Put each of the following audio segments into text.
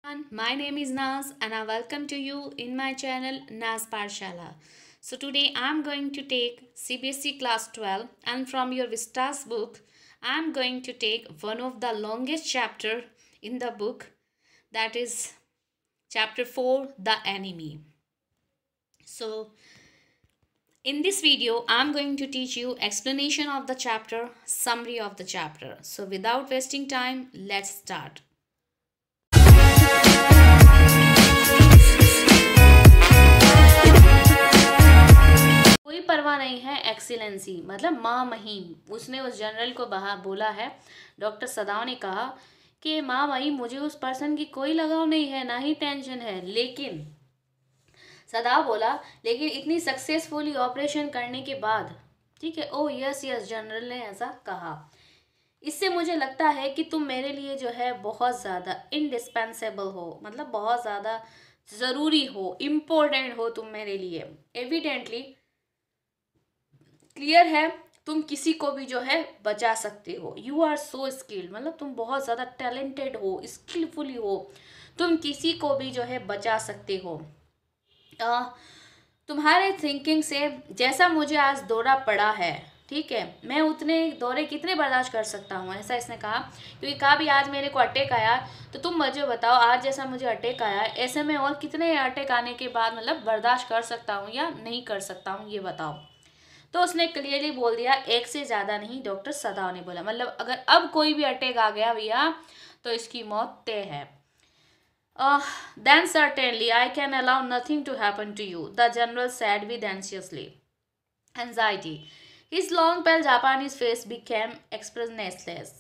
My name is Naz and I welcome to you in my channel Naz Parshala. So today I am going to take CBSE class 12 and from your Vistas book I am going to take one of the longest chapter in the book, that is chapter 4, the enemy. So in this video I am going to teach you explanation of the chapter, summary of the chapter. So without wasting time, let's start. कोई परवाह नहीं है excellency मतलब माँ महीम, उसने उस general को बोला है। डॉक्टर सदाव ने कहा कि माँ महीम, मुझे उस पर्सन की कोई लगाव नहीं है, ना ही टेंशन है। लेकिन सदाव बोला, लेकिन इतनी सक्सेसफुली ऑपरेशन करने के बाद, ठीक है, ओ यस यस, जनरल ने ऐसा कहा, इससे मुझे लगता है कि तुम मेरे लिए जो है बहुत ज़्यादा इंडिस्पेंसेबल हो, मतलब बहुत ज़्यादा ज़रूरी हो, इम्पोर्टेंट हो तुम मेरे लिए। एविडेंटली क्लियर है, तुम किसी को भी जो है बचा सकते हो। यू आर सो स्किल्ड, मतलब तुम बहुत ज़्यादा टैलेंटेड हो, स्किलफुली हो, तुम किसी को भी जो है बचा सकते हो। तुम्हारे थिंकिंग से जैसा मुझे आज दौरा पड़ा है, ठीक है, मैं उतने दौरे कितने बर्दाश्त कर सकता हूँ, ऐसा इसने कहा। क्योंकि कहा भी आज मेरे को अटैक आया, तो तुम मुझे बताओ आज जैसा मुझे अटैक आया, ऐसे में और कितने अटैक आने के बाद मतलब बर्दाश्त कर सकता हूँ या नहीं कर सकता हूँ, ये बताओ। तो उसने क्लियरली बोल दिया, एक से ज़्यादा नहीं, डॉक्टर सदाव ने बोला। मतलब अगर अब कोई भी अटैक आ गया भैया तो इसकी मौत तय है। Then certainly I can allow nothing to happen to you, the general said with anxiety. His long pale Japanese face became expressionless,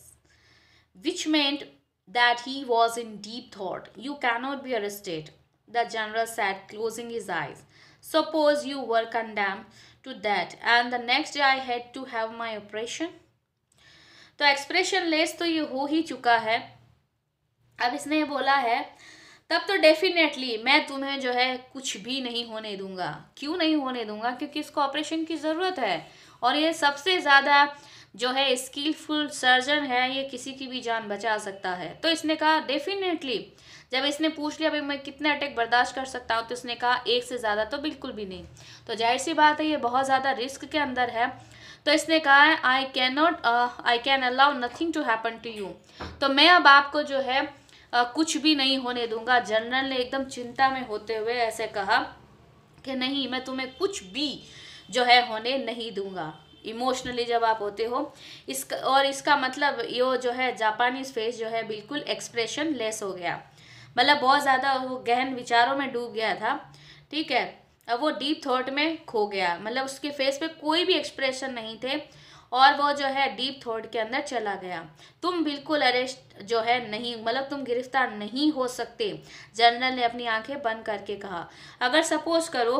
which meant that he was in deep thought. You cannot be arrested, the general said, closing his eyes. Suppose you were condemned to that and the next day I had to have my operation. तो expression less तो ये हो ही चुका है। अब इसने बोला है, तब तो डेफिनेटली मैं तुम्हें जो है कुछ भी नहीं होने दूंगा। क्यों नहीं होने दूंगा? क्योंकि इसको ऑपरेशन की ज़रूरत है और ये सबसे ज़्यादा जो है स्किलफुल सर्जन है, ये किसी की भी जान बचा सकता है। तो इसने कहा डेफिनेटली। जब इसने पूछ लिया भाई मैं कितने अटैक बर्दाश्त कर सकता हूँ, तो इसने कहा एक से ज़्यादा तो बिल्कुल भी नहीं। तो जाहिर सी बात है ये बहुत ज़्यादा रिस्क के अंदर है। तो इसने कहा है I can allow nothing to happen to you, तो मैं अब आपको जो है कुछ भी नहीं होने दूंगा। जनरल ने एकदम चिंता में होते हुए ऐसे कहा कि नहीं, मैं तुम्हें कुछ भी जो है होने नहीं दूंगा। इमोशनली जब आप होते हो इसका मतलब ये जो है जापानीज फेस जो है बिल्कुल एक्सप्रेशन लेस हो गया, मतलब बहुत ज़्यादा वो गहन विचारों में डूब गया था, ठीक है। अब वो डीप थॉट में खो गया, मतलब उसके फेस पे कोई भी एक्सप्रेशन नहीं थे और वो जो है डीप थॉट के अंदर चला गया। तुम बिल्कुल अरेस्ट जो है नहीं, मतलब तुम गिरफ्तार नहीं हो सकते, जनरल ने अपनी आंखें बंद करके कहा। अगर सपोज करो,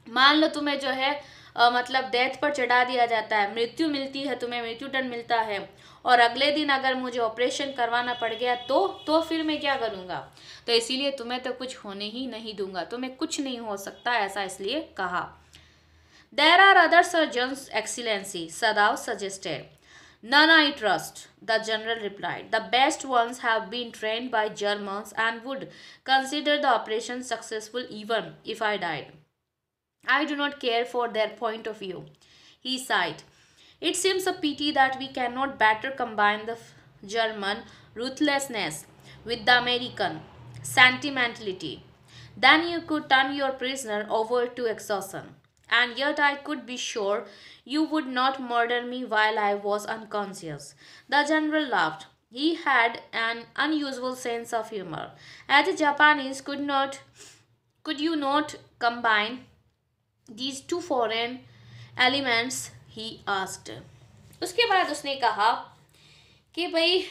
मान लो तुम्हें जो है मतलब डेथ पर चढ़ा दिया जाता है, मृत्यु मिलती है, तुम्हें मृत्युदंड मिलता है और अगले दिन अगर मुझे ऑपरेशन करवाना पड़ गया तो फिर मैं क्या करूँगा? तो इसीलिए तुम्हें तो कुछ होने ही नहीं दूंगा, तुम्हें कुछ नहीं हो सकता, ऐसा इसलिए कहा। There are other surgeons, Excellency, Sadav suggested. None I trust, the general replied. The best ones have been trained by Germans and would consider the operation successful even if I died. I do not care for their point of view. He sighed. It seems a pity that we cannot better combine the German ruthlessness with the American sentimentality. Then you could turn your prisoner over to exhaustion. And yet I could be sure you would not murder me while I was unconscious. The general laughed. He had an unusual sense of humor. As a Japanese, could you not combine these two foreign elements? He asked. उसके बाद उसने कहा कि भाई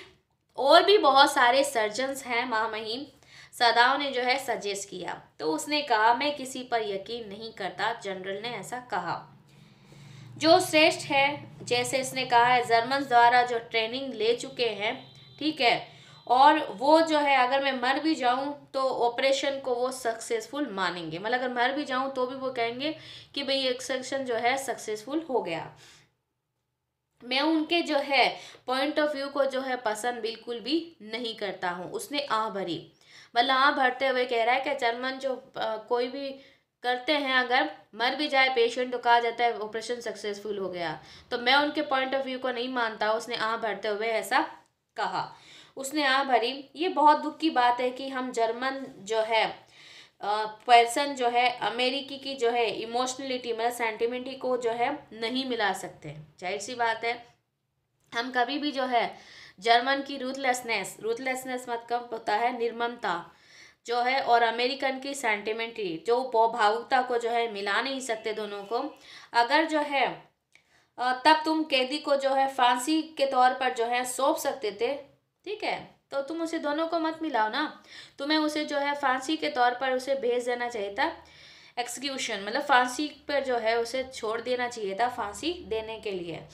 और भी बहुत सारे सर्जन्स हैं महामहिम, सदाव ने जो है सजेस्ट किया। तो उसने कहा मैं किसी पर यकीन नहीं करता, जनरल ने ऐसा कहा। जो श्रेष्ठ है, जैसे इसने कहा है, जर्मन द्वारा जो ट्रेनिंग ले चुके हैं, ठीक है, और वो जो है अगर मैं मर भी जाऊं तो ऑपरेशन को वो सक्सेसफुल मानेंगे, मतलब अगर मर भी जाऊं तो भी वो कहेंगे कि भाई एक्सट्रैक्शन जो है सक्सेसफुल हो गया। मैं उनके जो है पॉइंट ऑफ व्यू को जो है पसंद बिल्कुल भी नहीं करता हूँ। उसने आह भरी, मतलब आह भरते हुए कह रहा है कि जर्मन जो कोई भी करते हैं, अगर मर भी जाए पेशेंट तो कहा जाता है ऑपरेशन सक्सेसफुल हो गया। तो मैं उनके पॉइंट ऑफ व्यू को नहीं मानता। उसने आह भरते हुए ऐसा कहा। उसने आह भरी। ये बहुत दुख की बात है कि हम जर्मन जो है पर्सन जो है अमेरिकी की जो है इमोशनलिटी मतलब सेंटिमेंटी को जो है नहीं मिला सकते। जाहिर सी बात है, हम कभी भी जो है जर्मन की रूथलेसनेस मतलब होता है निर्ममता जो है, और अमेरिकन की सेंटिमेंटी जो भावुकता को जो है मिला नहीं सकते दोनों को। अगर जो है तब तुम कैदी को जो है फांसी के तौर पर जो है सौंप सकते थे, ठीक है, तो तुम उसे दोनों को मत मिलाओ ना। तुम्हें उसे जो है फांसी के तौर पर उसे भेज देना चाहिए था, एक्सक्यूशन मतलब फांसी पर जो है उसे छोड़ देना चाहिए था फांसी देने के लिए।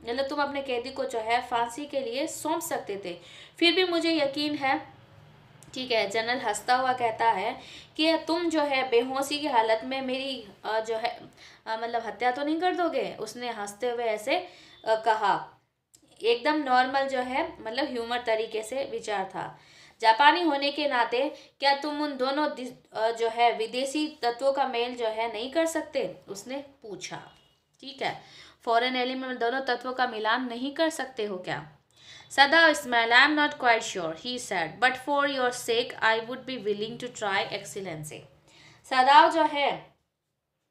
मतलब तुम अपने कैदी को जो है फांसी के लिए सौंप सकते थे। फिर भी मुझे यकीन है, ठीक है, जनरल हंसता हुआ कहता है कि तुम जो है बेहोशी की हालत में मेरी जो है मतलब हत्या तो नहीं कर दोगे। उसने हंसते हुए ऐसे कहा, एकदम नॉर्मल जो है मतलब ह्यूमर तरीके से विचार था। जापानी होने के नाते क्या तुम उन दोनों जो है विदेशी तत्वों का मेल जो है नहीं कर सकते, उसने पूछा। ठीक है, फॉरेन एलिमेंट दोनों तत्वों का मिलान नहीं कर सकते हो क्या? Sadao smiled. I am not quite sure, he said, but for your sake I would be willing to try, Excellency. सदाव जो है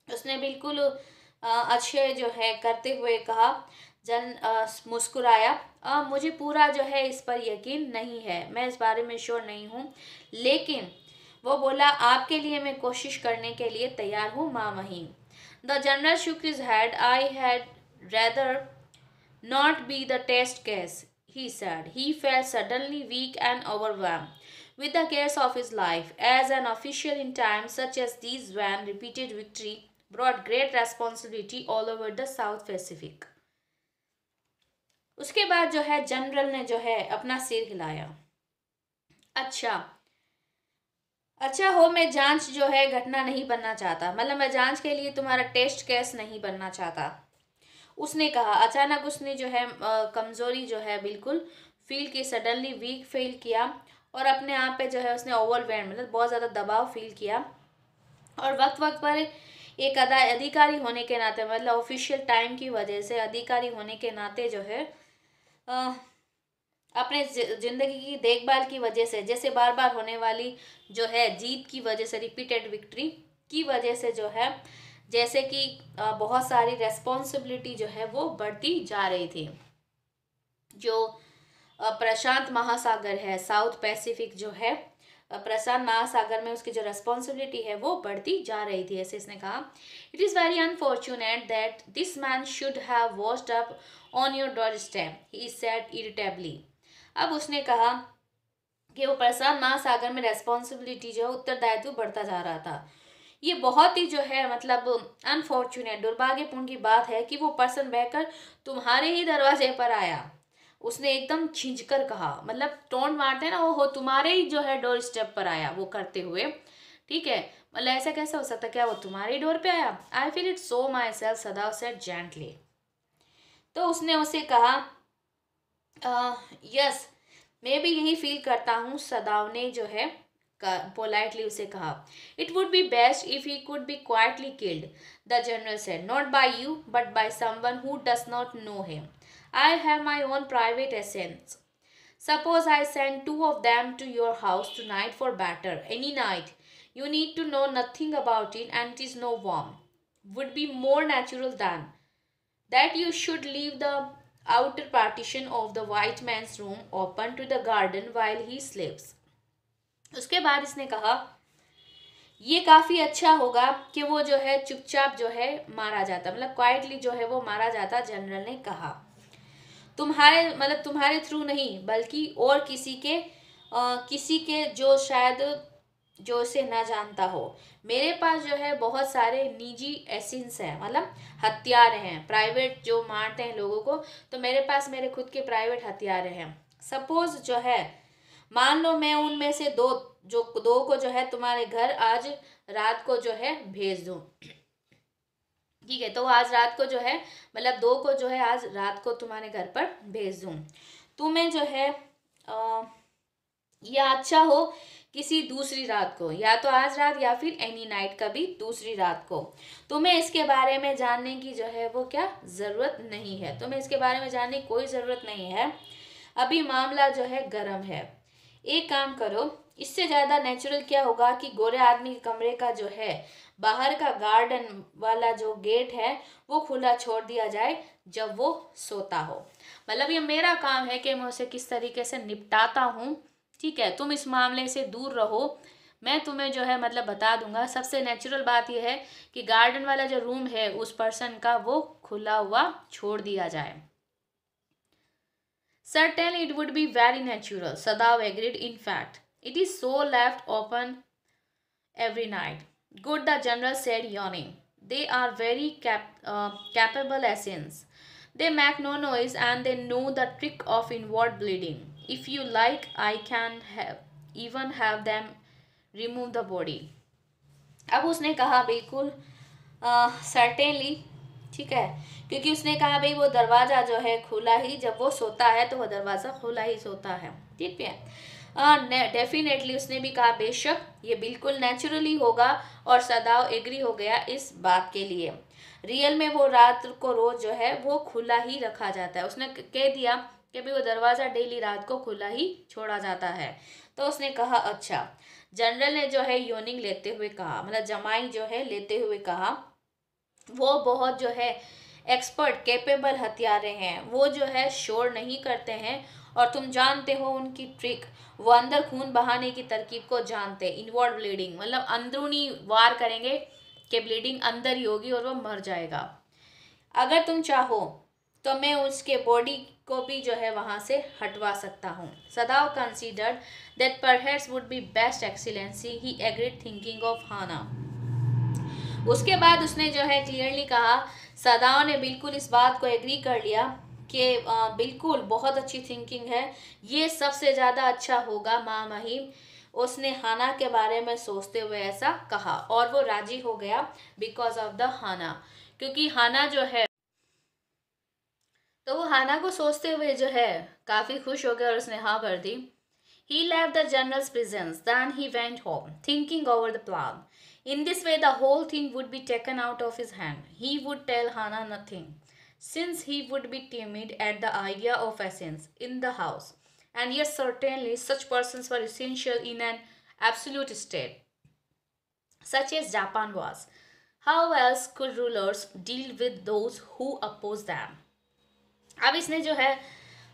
उसने बिल्कुल अच्छे जो है करते हुए कहा। मुस्कुराया। मुझे पूरा जो है इस पर यकीन नहीं है, मैं इस बारे में श्योर नहीं हूँ, लेकिन वो बोला आपके लिए मैं कोशिश करने के लिए तैयार हूँ मामहीन। The general shook his head. I had rather not be the test case, he said. He felt suddenly weak and overwhelmed with the cares of his life. As an official in times such as these, when repeated victory brought great responsibility all over the South Pacific. उसके बाद जो है general ने जो है अपना सिर हिलाया। अच्छा हो, मैं जांच जो है घटना नहीं बनना चाहता, मतलब मैं जांच के लिए तुम्हारा टेस्ट केस नहीं बनना चाहता, उसने कहा। अचानक उसने जो है कमजोरी जो है बिल्कुल फील की, सडनली वीक फील किया, और अपने आप पे जो है उसने ओवरवेल्म मतलब बहुत ज़्यादा दबाव फील किया। और वक्त वक्त पर एक अधिकारी होने के नाते मतलब ऑफिशियल टाइम की वजह से अधिकारी होने के नाते जो है अपने जिंदगी की देखभाल की वजह से, जैसे बार बार होने वाली जो है जीत की वजह से, रिपीटेड विक्ट्री की वजह से जो है जैसे कि बहुत सारी रेस्पॉन्सिबिलिटी जो है वो बढ़ती जा रही थी। जो प्रशांत महासागर है, साउथ पैसिफिक जो है प्रशांत महासागर में उसकी जो रेस्पॉन्सिबिलिटी है वो बढ़ती जा रही थी, ऐसे इसने कहा। It is very unfortunate that this man should have watched up on your doorstep, he said irritably. अब उसने कहा कि वो प्रशांत महासागर में रेस्पॉन्सिबिलिटी जो है उत्तरदायित्व बढ़ता जा रहा था। ये बहुत ही जो है मतलब अनफॉर्चुनेट दुर्भाग्यपूर्ण की बात है कि वो पर्सन बहकर तुम्हारे ही दरवाजे पर आया। उसने एकदम खींचकर कहा, मतलब टोन मारते हैं ना, वो हो तुम्हारे ही जो है डोर स्टेप पर आया वो करते हुए, ठीक है, मतलब ऐसा कैसे हो सकता, क्या वो तुम्हारे ही डोर पे आया? I feel it so my self, सदाव said gently. तो उसने उसे कहा यस, मैं भी यही फील करता हूँ, सदाव ने जो है पोलाइटली उसे कहा। It would be best if he could be quietly killed, the general said, not by you but by someone who does not know him. I have my own private essence. Suppose I send 2 of them to your house tonight for batter, any night. You need to know nothing about it and it is no warm. Would be more natural than that you should leave the outer partition of the white man's room open to the garden while he sleeps. उसके बाद इसने कहा, ये काफ़ी अच्छा होगा कि वो जो है चुपचाप जो है मारा जाता, मतलब क्वाइटली जो है वो मारा जाता, जनरल ने कहा। तुम्हारे थ्रू नहीं, बल्कि और किसी के जो शायद जो इसे ना जानता हो। मेरे पास जो है बहुत सारे निजी एसेंस हैं, मतलब हथियार हैं, प्राइवेट जो मारते हैं लोगों को, तो मेरे पास मेरे खुद के प्राइवेट हथियार हैं। सपोज जो है मान लो मैं उनमें से दो को जो है तुम्हारे घर आज रात को जो है भेज दूँ, ठीक है, तो आज रात को जो है मतलब 2 को जो है आज रात को तुम्हारे घर पर भेज दूँ। तुम्हें जो है या अच्छा हो किसी दूसरी रात को, या तो आज रात या फिर एनी नाइट कभी दूसरी रात को। तुम्हें इसके बारे में जानने की जो है वो क्या ज़रूरत नहीं है, तुम्हें इसके बारे में जानने की कोई ज़रूरत नहीं है। अभी मामला जो है गर्म है। एक काम करो, इससे ज़्यादा नेचुरल क्या होगा कि गोरे आदमी के कमरे का जो है बाहर का गार्डन वाला जो गेट है वो खुला छोड़ दिया जाए जब वो सोता हो। मतलब ये मेरा काम है कि मैं उसे किस तरीके से निपटाता हूँ। ठीक है, तुम इस मामले से दूर रहो, मैं तुम्हें जो है मतलब बता दूंगा। सबसे नेचुरल बात यह है कि गार्डन वाला जो रूम है उस पर्सन का वो खुला हुआ छोड़ दिया जाए। Certainly, it would be very natural, Sadav agreed. In fact, it is so left open every night. Good, the general said, yawning. They are very capable assassins. They make no noise and they know the trick of inward bleeding. If you like, I can even have them remove the body. अब उसने कहा बिल्कुल certainly, ठीक है, क्योंकि उसने कहा भाई वो दरवाज़ा जो है खुला ही, जब वो सोता है तो वो दरवाज़ा खुला ही सोता है। ठीक है, डेफिनेटली उसने भी कहा बेशक ये बिल्कुल नेचुरली होगा, और सदाव एग्री हो गया इस बात के लिए। रियल में वो रात को रोज जो है वो खुला ही रखा जाता है। उसने कह दिया कि भाई वो दरवाज़ा डेली रात को खुला ही छोड़ा जाता है। तो उसने कहा अच्छा। जनरल ने जो है योनिंग लेते हुए कहा, मतलब जमाई जो है लेते हुए कहा, वो बहुत जो है एक्सपर्ट कैपेबल हथियारे हैं, वो जो है शोर नहीं करते हैं, और तुम जानते हो उनकी ट्रिक, वो अंदर खून बहाने की तरकीब को जानते हैं। इनवर्ड ब्लीडिंग मतलब अंदरूनी वार करेंगे कि ब्लीडिंग अंदर ही होगी और वो मर जाएगा। अगर तुम चाहो तो मैं उसके बॉडी को भी जो है वहाँ से हटवा सकता हूँ। Sadao considered that perhaps would be best excellency, he agreed thinking of Hana. उसके बाद उसने जो है क्लियरली कहा, सदाव ने बिल्कुल इस बात को एग्री कर लिया कि बिल्कुल बहुत अच्छी थिंकिंग है, ये सबसे ज़्यादा अच्छा होगा माँ महिम। उसने हाना के बारे में सोचते हुए ऐसा कहा, और वो राजी हो गया बिकॉज ऑफ द हाना, क्योंकि हाना जो है तो वो हाना को सोचते हुए जो है काफ़ी खुश हो गया और उसने हाँ कर दी। He left the general's presence, then he went home, thinking over the plan. In this way, the whole thing would be taken out of his hand. He would tell Hannah nothing, since he would be timid at the idea of assassins in the house. And yes, certainly, such persons were essential in an absolute state, such as Japan was. How else could rulers deal with those who oppose them? अब इसने जो है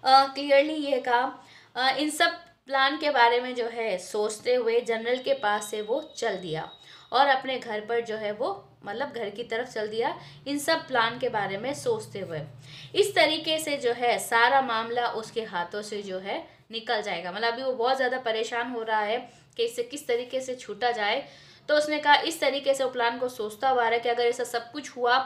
clearly ये कहा, इन सब plan के बारे में जो है सोचते हुए जनरल के पास से वो चल दिया और अपने घर पर जो है वो मतलब घर की तरफ चल दिया, इन सब प्लान के बारे में सोचते हुए। इस तरीके से जो है सारा मामला उसके हाथों से जो है निकल जाएगा। मतलब अभी वो बहुत ज़्यादा परेशान हो रहा है कि इससे किस तरीके से छूटा जाए। तो उसने कहा इस तरीके से वो प्लान को सोचता हुआ है कि अगर ऐसा सब कुछ हुआ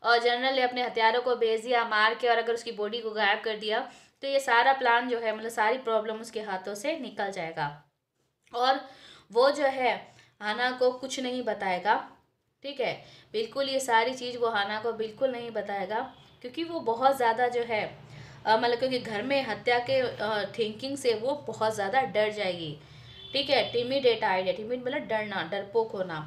और जनरल ने अपने हथियारों को भेज दिया मार के, और अगर उसकी बॉडी को गायब कर दिया, तो ये सारा प्लान जो है मतलब सारी प्रॉब्लम उसके हाथों से निकल जाएगा, और वो जो है हाना को कुछ नहीं बताएगा। ठीक है, बिल्कुल ये सारी चीज़ वो हाना को बिल्कुल नहीं बताएगा, क्योंकि वो बहुत ज़्यादा जो है मतलब क्योंकि घर में हत्या के थिंकिंग से वो बहुत ज़्यादा डर जाएगी। ठीक है, टिमिडेट आइडिया, टिमिड मतलब डरना, डरपोक होना।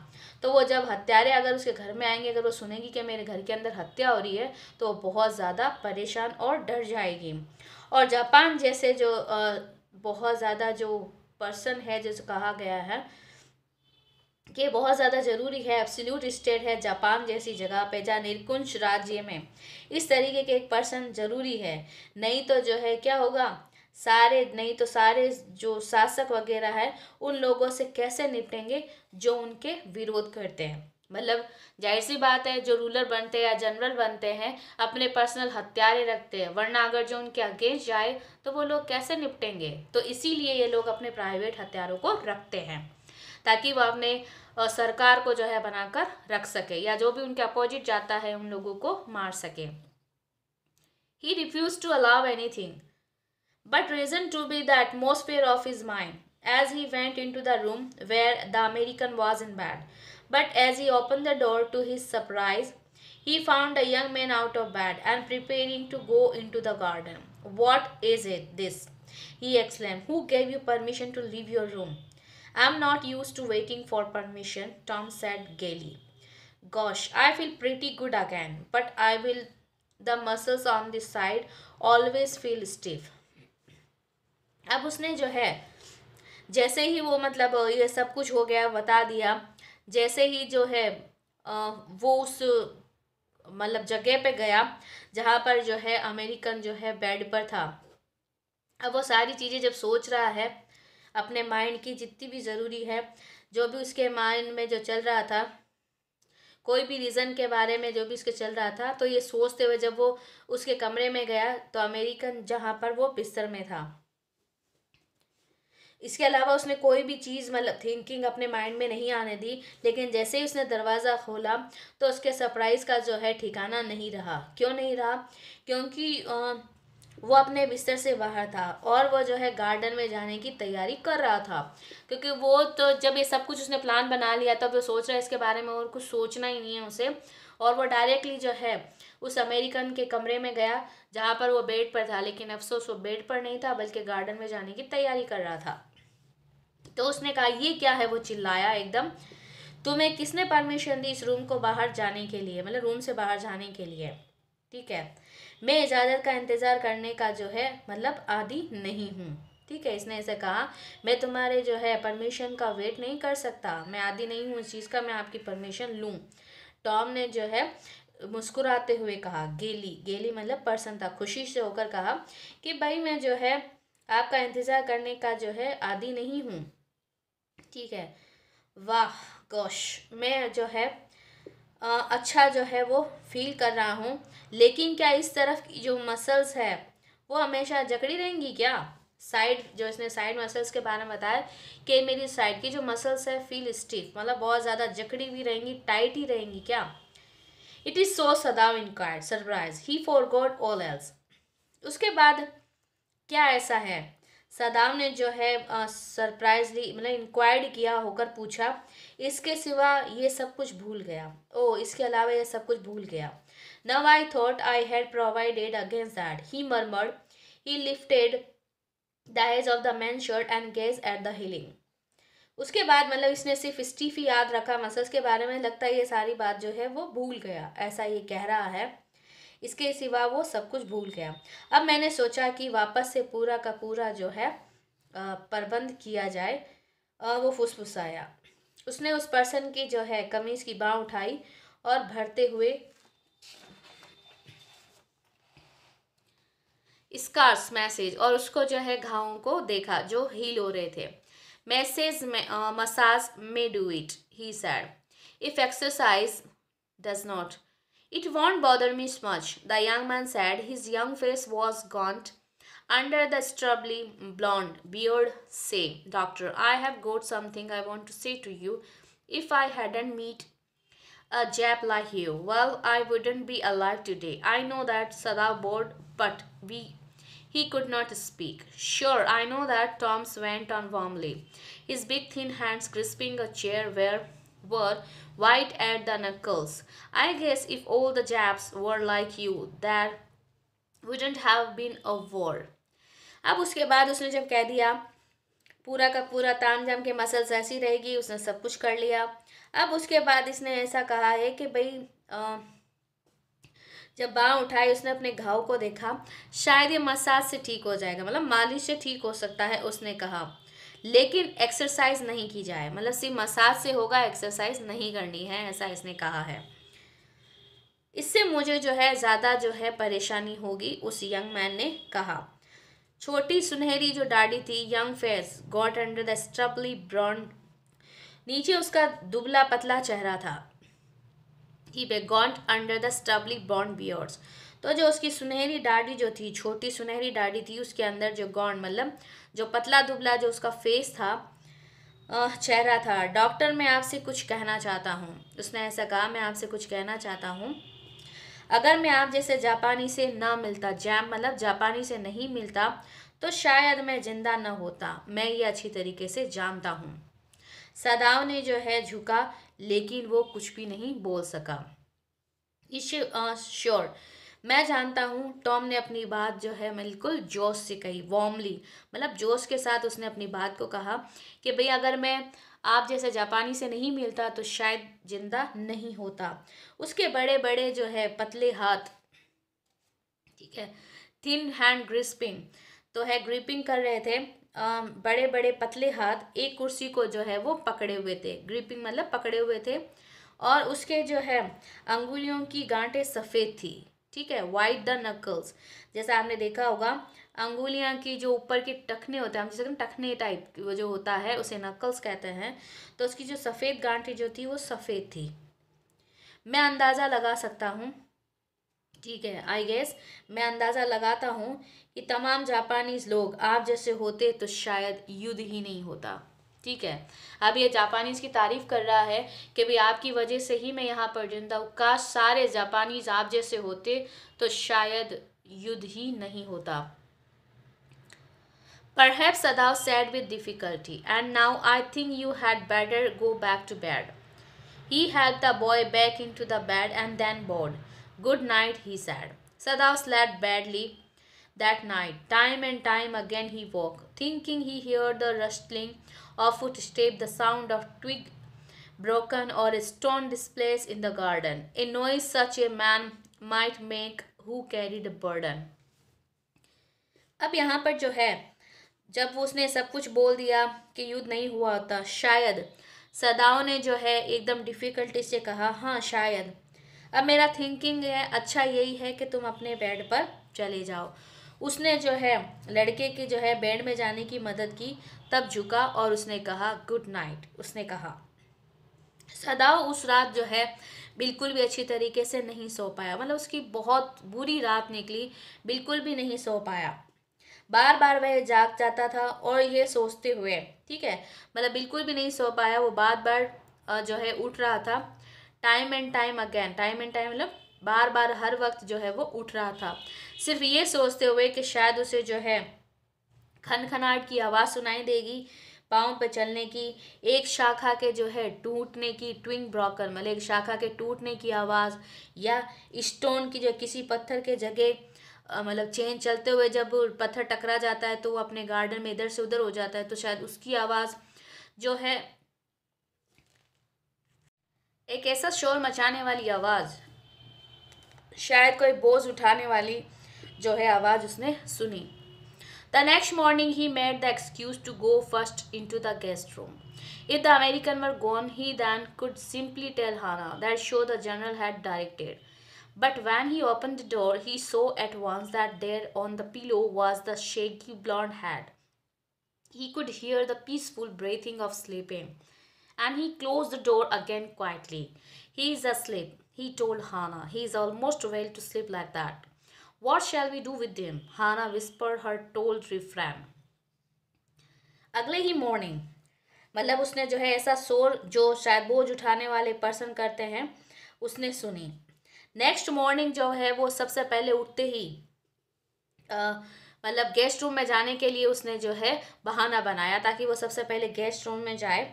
तो वो जब हत्यारे अगर उसके घर में आएंगे, अगर वो सुनेगी कि मेरे घर के अंदर हत्या हो रही है, तो वो बहुत ज़्यादा परेशान और डर जाएगी। और जापान जैसे जो बहुत ज़्यादा जो पर्सन है, जैसे कहा गया है कि बहुत ज़्यादा ज़रूरी है, एब्सोल्यूट स्टेट है जापान जैसी जगह पे, जहाँ निरकुंश राज्य में इस तरीके के एक पर्सन ज़रूरी है। नहीं तो जो है क्या होगा, नहीं तो सारे जो शासक वगैरह है उन लोगों से कैसे निपटेंगे जो उनके विरोध करते हैं। मतलब जाहिर सी बात है, जो रूलर बनते हैं या जनरल बनते हैं अपने पर्सनल हत्यारे रखते हैं, वरना अगर जो उनके अगेंस्ट जाए तो वो लोग कैसे निपटेंगे। तो इसीलिए ये लोग अपने प्राइवेट हथियारों को रखते हैं, ताकि वो अपने सरकार को जो है बनाकर रख सके, या जो भी उनके अपोजिट जाता है उन लोगों को मार सके। He refused to allow anything but reason to be the atmosphere of his mind as he went into the room where the American was in bed. But as he opened the door, to his surprise, He found a young man out of bed and preparing to go into the garden. What is it, this? He exclaimed. Who gave you permission to leave your room? I'm not used to waiting for permission, Tom said gaily. Gosh, I feel pretty good again, but I will. The muscles on this side always feel stiff. अब उसने जो है, जैसे ही वो मतलब ये सब कुछ हो गया बता दिया, जैसे ही जो है वो उस मतलब जगह पे गया जहाँ पर जो है अमेरिकन जो है बेड पर था। अब वो सारी चीज़ें जब सोच रहा है अपने माइंड की जितनी भी ज़रूरी है, जो भी उसके माइंड में जो चल रहा था, कोई भी रीज़न के बारे में जो भी उसके चल रहा था, तो ये सोचते हुए जब वो उसके कमरे में गया तो अमेरिकन जहाँ पर वो बिस्तर में था। इसके अलावा उसने कोई भी चीज़ मतलब थिंकिंग अपने माइंड में नहीं आने दी, लेकिन जैसे ही उसने दरवाज़ा खोला तो उसके सरप्राइज़ का जो है ठिकाना नहीं रहा। क्यों नहीं रहा? क्योंकि वो अपने बिस्तर से बाहर था और वो जो है गार्डन में जाने की तैयारी कर रहा था, क्योंकि वो तो जब ये सब कुछ उसने प्लान बना लिया तब वो सोच रहा है इसके बारे में और कुछ सोचना ही नहीं है उसे, और वो डायरेक्टली जो है उस अमेरिकन के कमरे में गया जहाँ पर वो बेड पर था, लेकिन अफसोस वो बेड पर नहीं था बल्कि गार्डन में जाने की तैयारी कर रहा था। तो उसने कहा ये क्या है? वो चिल्लाया एकदम, तुम्हें किसने परमिशन दी इस रूम को बाहर जाने के लिए, मतलब रूम से बाहर जाने के लिए? ठीक है, मैं इजाज़त का इंतज़ार करने का जो है मतलब आदी नहीं हूँ। ठीक है, इसने ऐसे कहा, मैं तुम्हारे जो है परमिशन का वेट नहीं कर सकता, मैं आदी नहीं हूँ इस चीज़ का, मैं आपकी परमिशन लूँ। टॉम ने जो है मुस्कुराते हुए कहा, गेली गेली मतलब पर्सन था, खुशी से होकर कहा कि भाई मैं जो है आपका इंतज़ार करने का जो है आदी नहीं हूँ। ठीक है, वाह गोश, मैं जो है अच्छा जो है वो फील कर रहा हूँ, लेकिन क्या इस तरफ की जो मसल्स है वो हमेशा जकड़ी रहेंगी क्या? साइड जो इसने साइड मसल्स के बारे में बताया कि मेरी साइड की जो मसल्स है फील स्टिफ, मतलब बहुत ज़्यादा जकड़ी हुई रहेंगी, टाइट ही रहेंगी क्या? It is so, सदाव inquired surprise, he forgot all else. उसके बाद क्या ऐसा है? सदाम ने जो है सरप्राइजली मतलब इंक्वायर्ड किया होकर पूछा, इसके सिवा ये सब कुछ भूल गया? ओ, इसके अलावा ये सब कुछ भूल गया? Now I thought I had provided against that, he murmured. He lifted the edge of the man shirt and gaze at the healing. उसके बाद मतलब इसने सिर्फ स्टीफ ही याद रखा, मसल्स के बारे में लगता है ये सारी बात जो है वो भूल गया, ऐसा ये कह रहा है। इसके सिवा वो सब कुछ भूल गया। अब मैंने सोचा कि वापस से पूरा का पूरा जो है प्रबंध किया जाए। वो फुसफुसाया। उसने उस पर्सन की जो है कमीज की बाँह उठाई और भरते हुए स्कार्स मैसेज और उसको जो है घावों को देखा जो हील हो रहे थे। मैसेज में मसाज में do it, he sad, if exercise does not it won't bother me much, the young man said. His young face was gaunt under the stubbly blonde beard. Say, doctor, I have got something I want to say to you. If I hadn't met a Jap like you, well, I wouldn't be alive today. I know that, Sada bored, but he could not speak. Sure, I know that, Tom went on warmly, his big thin hands grasping a chair were white at the knuckles. I guess if all the Japs were like you, there wouldn't have been a war. अब उसके बाद उसने जब कह दिया पूरा का पूरा तामझाम के मसल्स ऐसी रहेगी, उसने सब कुछ कर लिया। अब उसके बाद इसने ऐसा कहा है कि भाई जब बाँह उठाई उसने अपने घाव को देखा, शायद ये मसाज से ठीक हो जाएगा, मतलब मालिश से ठीक हो सकता है उसने कहा, लेकिन एक्सरसाइज नहीं की जाए, मतलब सिर्फ मसाज से होगा, एक्सरसाइज नहीं करनी है, ऐसा इसने कहा है। इससे मुझे जो है ज़्यादा जो है परेशानी होगी, उस यंग मैन ने कहा। छोटी सुनहरी जो दाढ़ी थी, young face got under the stubbly blond, नीचे उसका दुबला पतला चेहरा था। He be gaunt under the stubbly blond beards, तो जो उसकी सुनहरी दाढ़ी जो थी, छोटी सुनहरी दाढ़ी थी, उसके अंदर जो गॉन्ड मतलब जो पतला दुबला जो उसका फेस था, चेहरा था। डॉक्टर, मैं आपसे कुछ कहना चाहता हूँ, उसने ऐसा कहा, मैं आपसे कुछ कहना चाहता हूँ। अगर मैं आप जैसे जापानी से ना मिलता, जैम मतलब जापानी से नहीं मिलता, तो शायद मैं जिंदा न होता, मैं ये अच्छी तरीके से जानता हूँ। सदाव ने जो है झुका, लेकिन वो कुछ भी नहीं बोल सका। श्योर, मैं जानता हूँ। टॉम ने अपनी बात जो है बिल्कुल जोश से कही, वार्मली, मतलब जोश के साथ उसने अपनी बात को कहा कि भाई अगर मैं आप जैसे जापानी से नहीं मिलता तो शायद जिंदा नहीं होता। उसके बड़े बड़े जो है पतले हाथ, ठीक है, थिन हैंड ग्रिस्पिंग, तो है ग्रिपिंग कर रहे थे। बड़े बड़े पतले हाथ एक कुर्सी को जो है वो पकड़े हुए थे, ग्रिपिंग मतलब पकड़े हुए थे। और उसके जो है अंगुलियों की गांठें सफ़ेद थी, ठीक है, वाइट द नकल्स, जैसा आपने देखा होगा अंगुलियां की जो ऊपर के टखने होते हैं, हम जैसे टखने टाइप वो जो होता है उसे नकल्स कहते हैं। तो उसकी जो सफ़ेद गांठें जो थी वो सफ़ेद थी। मैं अंदाज़ा लगा सकता हूँ, ठीक है, आई गेस, मैं अंदाज़ा लगाता हूँ कि तमाम जापानीज लोग आप जैसे होते तो शायद युद्ध ही नहीं होता। ठीक है, अब ये जापानीज की तारीफ कर रहा है कि भाई आपकी वजह से ही मैं यहाँ पर जिंदा हूँ, काश सारे जापानीज आप जैसे होते तो शायद युद्ध ही नहीं होता। Perhaps Sadav said with difficulty, and now I think you had better go back to bed. He helped the boy back into the bed and then bowed. Good night, he said. Sadav slept badly that night. Time and time again he woke, thinking he heard the rustling of footsteps, the sound of twig broken, or a stone displaced in the garden. A noise such a man might make who carried a burden. अब यहाँ पर जो है जब वो उसने सब कुछ बोल दिया कि युद्ध नहीं हुआ होता, शायद सदाओं ने जो है एकदम डिफ़िकल्टी से कहा, हाँ शायद। अब मेरा थिंकिंग है अच्छा यही है कि तुम अपने बेड पर चले जाओ। उसने जो है लड़के की जो है बेड में जाने की मदद की, तब झुका और उसने कहा गुड नाइट, उसने कहा। सदाओ उस रात जो है बिल्कुल भी अच्छी तरीके से नहीं सो पाया, मतलब उसकी बहुत बुरी रात निकली, बिल्कुल भी नहीं सो पाया। बार बार वह जाग जाता था और ये सोचते हुए, ठीक है, मतलब बिल्कुल भी नहीं सो पाया, वो बार बार जो है उठ रहा था। Time and time again, time and time मतलब बार बार हर वक्त जो है वो उठ रहा था, सिर्फ ये सोचते हुए कि शायद उसे जो है खनखनाहट की आवाज़ सुनाई देगी, पाँव पे चलने की, एक शाखा के जो है टूटने की, ट्विंग ब्रोकन मतलब एक शाखा के टूटने की आवाज़, या स्टोन की जो किसी पत्थर के जगह मतलब चेन चलते हुए जब पत्थर टकरा जाता है तो वो अपने गार्डन में इधर से उधर हो जाता है, तो शायद उसकी आवाज़ जो है एक ऐसा शोर मचाने वाली आवाज़, शायद कोई बोझ उठाने वाली जो है आवाज़ उसने सुनी। The next morning, he made the excuse to go first into the guest room. If the American were gone, he then could simply tell Hannah that show the general had directed. But when he opened the door, he saw at once that there on the pillow was the shaggy blonde head. He could hear the peaceful breathing of sleeping, and he closed the door again quietly. He is asleep, he told Hannah. He is almost well to sleep like that. What shall we do with him? Hannah whispered her told refrain. अगले ही morning, मतलब उसने जो है ऐसा शोर जो शायद बोझ उठाने वाले पर्सन करते हैं उसने सुनी। नेक्स्ट मॉर्निंग जो है वो सबसे पहले उठते ही मतलब गेस्ट रूम में जाने के लिए उसने जो है बहाना बनाया ताकि वो सबसे पहले गेस्ट रूम में जाए।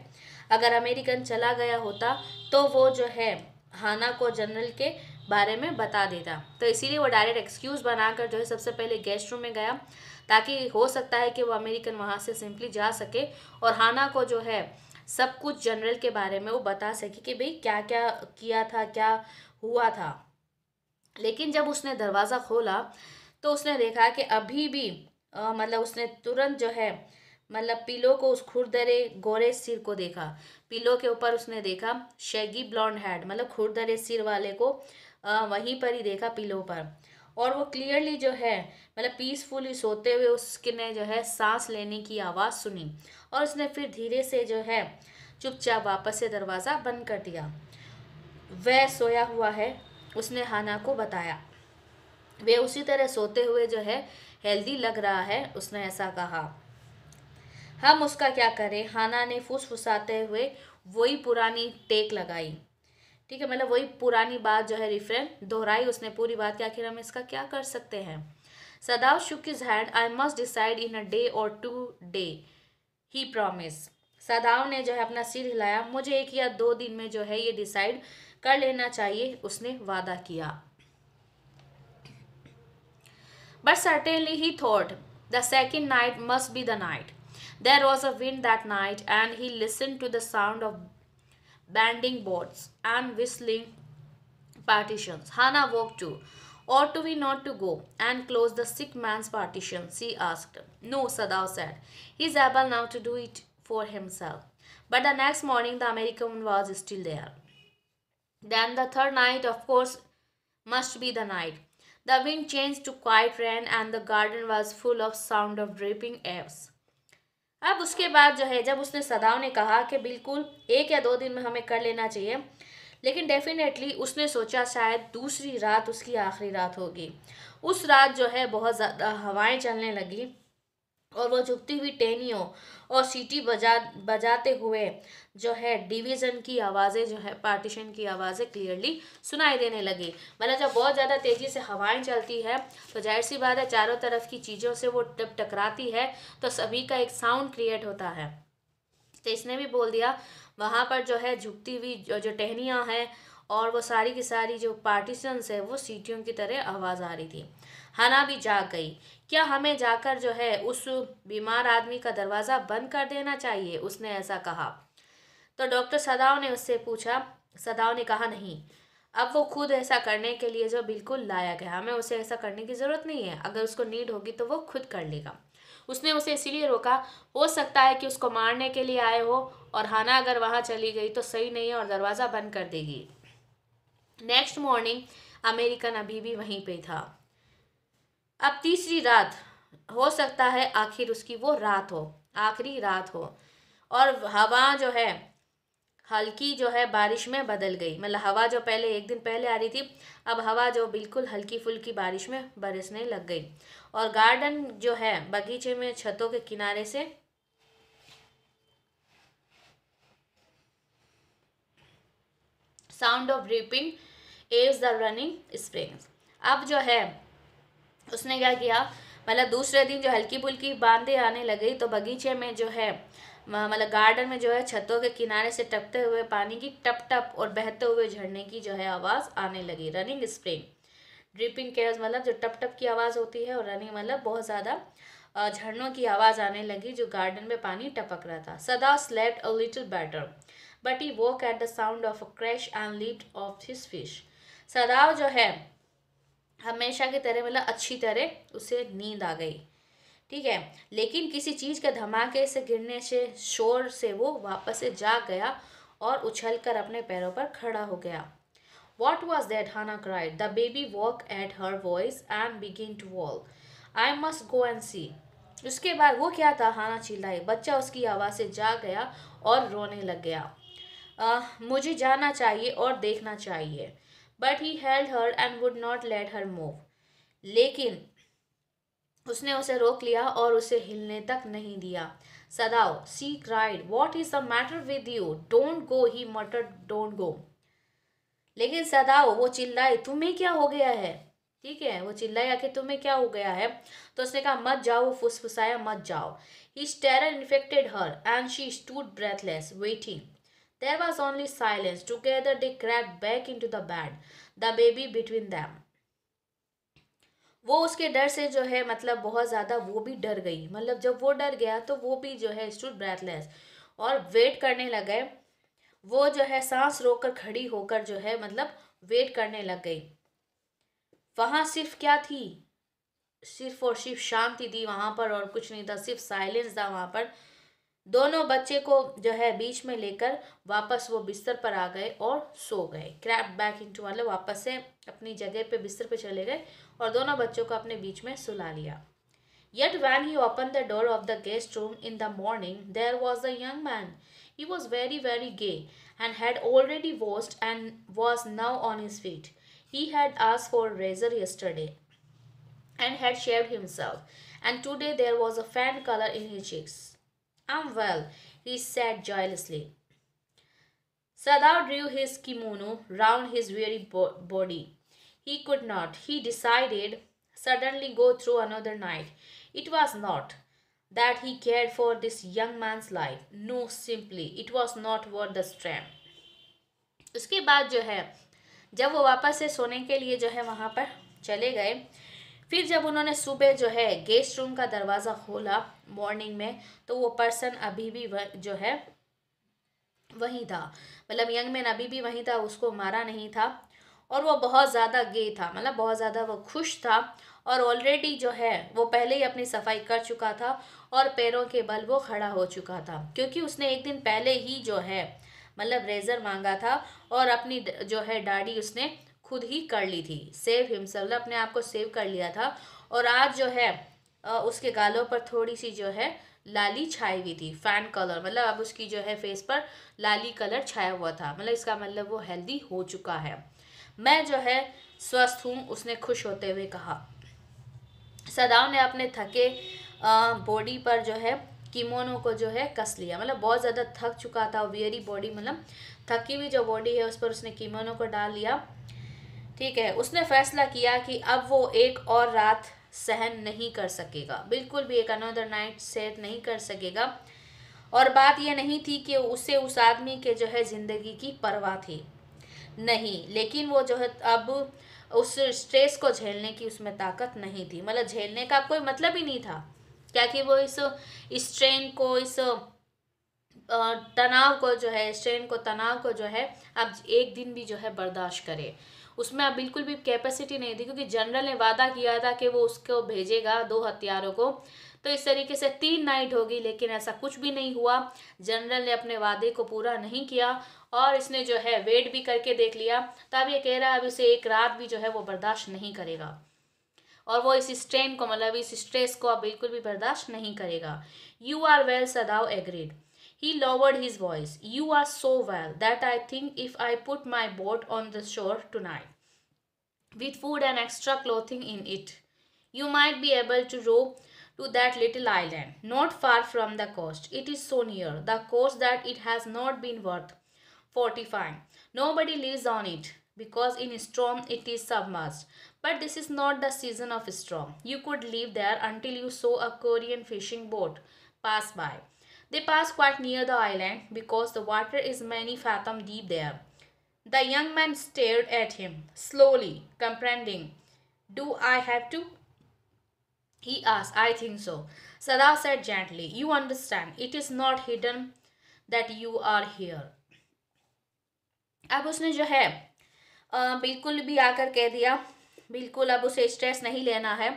अगर अमेरिकन चला गया होता तो वो जो है हाना को जनरल के बारे में बता देता, तो इसीलिए वो डायरेक्ट एक्सक्यूज़ बनाकर जो है सबसे पहले गेस्ट रूम में गया, ताकि हो सकता है कि वो अमेरिकन वहाँ से सिंपली जा सके और हाना को जो है सब कुछ जनरल के बारे में वो बता सके कि भाई क्या क्या किया था, क्या हुआ था। लेकिन जब उसने दरवाज़ा खोला तो उसने देखा कि अभी भी मतलब उसने तुरंत जो है मतलब पिलो को, उस खुरदरे गोरे सिर को देखा। पिलो के ऊपर उसने देखा शैगी ब्लॉन्ड हेड, मतलब खुरदरे सिर वाले को वहीं पर ही देखा पिलो पर। और वो क्लियरली जो है मतलब पीसफुली सोते हुए उसने जो है सांस लेने की आवाज़ सुनी और उसने फिर धीरे से जो है चुपचाप वापस से दरवाज़ा बंद कर दिया। वह सोया हुआ है, उसने हाना को बताया। वे उसी तरह सोते हुए जो है हेल्दी लग रहा है, उसने ऐसा कहा। हम उसका क्या करें? हाना ने फुसफुसाते हुए वही पुरानी टेक लगाई, ठीक है, मतलब वही पुरानी बात जो है रिफ्रेन दोहराई उसने पूरी बात कि आखिर हम इसका क्या कर सकते हैं। सदाव shook his hand. I must decide in a day और 2 days, ही प्रॉमिस। सदाव ने जो है अपना सिर हिलाया। मुझे 1 या 2 दिन में जो है ये डिसाइड कर लेना चाहिए, उसने वादा किया। But certainly he thought the second night must be the night. There was a wind that night, and he listened to the sound of bending boards and whistling partitions. Hannah woke too. Ought we not to go and close the sick man's partition? She asked. No, Sadao said. He is able now to do it for himself. But the next morning the American was still there. Then the third night, of course, must be the night. The wind changed to quiet rain and the garden was full of sound of dripping eaves. अब उसके बाद जो है, जब उसने सदाव ने कहा कि बिल्कुल 1 या 2 दिन में हमें कर लेना चाहिए, लेकिन डेफिनेटली उसने सोचा शायद दूसरी रात उसकी आखिरी रात होगी। उस रात जो है बहुत ज़्यादा हवाएं चलने लगी और वो झुकती हुई टहनियों और सीटी बजाते हुए जो है डिवीज़न की आवाज़ें, जो है पार्टीशन की आवाज़ें क्लियरली सुनाई देने लगी। मतलब जब बहुत ज़्यादा तेज़ी से हवाएं चलती है तो जाहिर सी बात है चारों तरफ की चीज़ों से वो जब टकराती है तो सभी का एक साउंड क्रिएट होता है। तो इसने भी बोल दिया वहाँ पर जो है झुकती हुई जो टहनियाँ हैं और वो सारी की सारी जो पार्टीशंस है वो सीटियों की तरह आवाज़ आ रही थी। हना भी जाग गई। क्या हमें जाकर जो है उस बीमार आदमी का दरवाज़ा बंद कर देना चाहिए? उसने ऐसा कहा। तो डॉक्टर सदाव ने उससे पूछा। सदाव ने कहा नहीं, अब वो खुद ऐसा करने के लिए जो बिल्कुल लायक है, हमें उसे ऐसा करने की ज़रूरत नहीं है। अगर उसको नीड होगी तो वो खुद कर लेगा। उसने उसे इसीलिए रोका, हो सकता है कि उसको मारने के लिए आए हो और हाना अगर वहाँ चली गई तो सही नहीं है और दरवाज़ा बंद कर देगी। नेक्स्ट मॉर्निंग अमेरिकन अभी भी वहीं पे था। अब तीसरी रात, हो सकता है आखिर उसकी वो रात हो, आखिरी रात हो, और हवा जो है हल्की जो है बारिश में बदल गई। मतलब हवा जो पहले 1 दिन पहले आ रही थी, अब हवा जो बिल्कुल हल्की फुल्की बारिश में बरसने लग गई और गार्डन जो है बगीचे में छतों के किनारे से sound of dripping Aves the running springs. अब जो है उसने क्या किया, मतलब दूसरे दिन जो हल्की फुल्की बांधे आने लगी तो बगीचे में जो है मतलब गार्डन में जो है छतों के किनारे से टपते हुए पानी की टप टप और बहते हुए झरने की जो है आवाज़ आने लगी। रनिंग स्प्रिंग, ड्रिपिंग केयर्स मतलब जो टप टप की आवाज़ होती है, और रनिंग मतलब बहुत ज़्यादा झरनों की आवाज़ आने लगी जो गार्डन में पानी टपक रहा था। सदा slept a little better but he woke at the sound of a crash and leaped of his fish. सदाव जो है हमेशा की तरह मतलब अच्छी तरह उसे नींद आ गई, ठीक है, लेकिन किसी चीज़ के धमाके से गिरने से शोर से वो वापस से जाग गया और उछलकर अपने पैरों पर खड़ा हो गया। What was that? Hannah cried. The baby woke at her voice and began to wail. I must go and see. उसके बाद वो क्या था? हाना चिल्लाई। बच्चा उसकी आवाज़ से जाग गया और रोने लग गया। मुझे जाना चाहिए और देखना चाहिए। But he held her and would not let her move. लेकिन उसने उसे रोक लिया और उसे हिलने तक नहीं दिया। सदाओ, she cried, what is the matter with you? Don't go, he muttered, don't go. लेकिन सदाओ, वो चिल्लाई, तुम्हें क्या हो गया है? ठीक है, वो चिल्लाई आके तुम्हें क्या हो गया है? तो उसने कहा मत जाओ, वो फुसफुसाया मत जाओ। His terror infected her and she stood breathless, waiting. There was only silence. Together they crept back into the bed, the baby between them. वो उसके डर से जो है मतलब बहुत ज़्यादा वो भी डर गई। मतलब जब वो डर गया तो वो भी जो है स्टूड ब्रेथलेस और वेट करने लग गए। वो जो है सांस रोककर खड़ी होकर जो है मतलब वेट करने लग गई। वहाँ सिर्फ क्या थी? सिर्फ और सिर्फ शांति थी वहाँ पर और कुछ नहीं था, सिर्फ साइलेंस था वहाँ पर। दोनों बच्चे को जो है बीच में लेकर वापस वो बिस्तर पर आ गए और सो गए। क्रैप बैक इनटू मतलब वापस से अपनी जगह पे बिस्तर पे चले गए और दोनों बच्चों को अपने बीच में सुला लिया। Yet when he opened the door of the guest room in the morning, there was a young man. He was very, very gay and had already washed and was now on his feet. He had asked for a razor yesterday and had shaved himself, and today there was a faint color in his cheeks. I'm well, he said joyously. Sadao drew his kimono round his weary body. He could not, he decided, suddenly go through another night. It was not. that he cared for this young man's life. No, simply it was not worth the strain. उसके बाद जो है जब वो वापस से सोने के लिए जो है वहाँ पर चले गए, फिर जब उन्होंने सुबह जो है गेस्ट रूम का दरवाज़ा खोला मॉर्निंग में, तो वो पर्सन अभी भी जो है वहीं था, मतलब यंग मैन अभी भी वहीं था, उसको मारा नहीं था। और वो बहुत ज़्यादा गे था, मतलब बहुत ज़्यादा वो खुश था, और ऑलरेडी जो है वो पहले ही अपनी सफाई कर चुका था और पैरों के बल वो खड़ा हो चुका था, क्योंकि उसने एक दिन पहले ही जो है मतलब रेज़र मांगा था और अपनी जो है दाढ़ी उसने खुद ही कर ली थी, सेव हिमसेल्फ, मतलब अपने आप को सेव कर लिया था। और आज जो है उसके गालों पर थोड़ी सी जो है लाली छाई हुई थी, फैन कलर, मतलब अब उसकी जो है फेस पर लाली कलर छाया हुआ था, मतलब इसका मतलब वो हेल्दी हो चुका है। मैं जो है स्वस्थ हूँ, उसने खुश होते हुए कहा। सदाव ने अपने थके बॉडी पर जो है किमोनो को जो है कस लिया, मतलब बहुत ज़्यादा थक चुका था, वियरी बॉडी, मतलब थकी हुई जो बॉडी है उस पर उसने किमोनो को डाल लिया। ठीक है, उसने फैसला किया कि अब वो एक और रात सहन नहीं कर सकेगा, बिल्कुल भी एक अनदर नाइट सेट नहीं कर सकेगा। और बात यह नहीं थी कि उसे उस आदमी के जो है ज़िंदगी की परवाह थी, नहीं, लेकिन वो जो है अब उस स्ट्रेस को झेलने की उसमें ताकत नहीं थी, मतलब झेलने का कोई मतलब ही नहीं था क्या कि वो इस स्ट्रेन को, इस तनाव को जो है, स्ट्रेन को, तनाव को जो है अब एक दिन भी जो है बर्दाश्त करे, उसमें अब बिल्कुल भी कैपेसिटी नहीं थी, क्योंकि जनरल ने वादा किया था कि वो उसको भेजेगा 2 हथियारों को। तो इस तरीके से 3 नाइट होगी, लेकिन ऐसा कुछ भी नहीं हुआ। जनरल ने अपने वादे को पूरा नहीं किया और इसने जो है वेट भी करके देख लिया, तब ये कह रहा है अब इसे एक रात भी जो है वो बर्दाश्त नहीं करेगा, और वो इस स्ट्रेन को, मतलब इस स्ट्रेस को अब बिल्कुल भी बर्दाश्त नहीं करेगा। You are well, Sadao agreed. He lowered his voice. You are so well that I think if I put my boat on the shore tonight, with food and extra clothing in it, you might be able to row to that little island, not far from the coast. It is so near the coast that it has not been worth fortifying. Nobody lives on it because in storm it is submerged. But this is not the season of storm. You could live there until you saw a Korean fishing boat pass by. They pass quite near the island because the water is many fathoms deep there. The young man stared at him, slowly, comprehending. Do I have to? He asked. I think so. Sada said gently. You understand. It is not hidden that you are here. अब उसने जो है बिल्कुल भी आकर कह दिया, बिल्कुल अब उसे स्ट्रेस नहीं लेना है,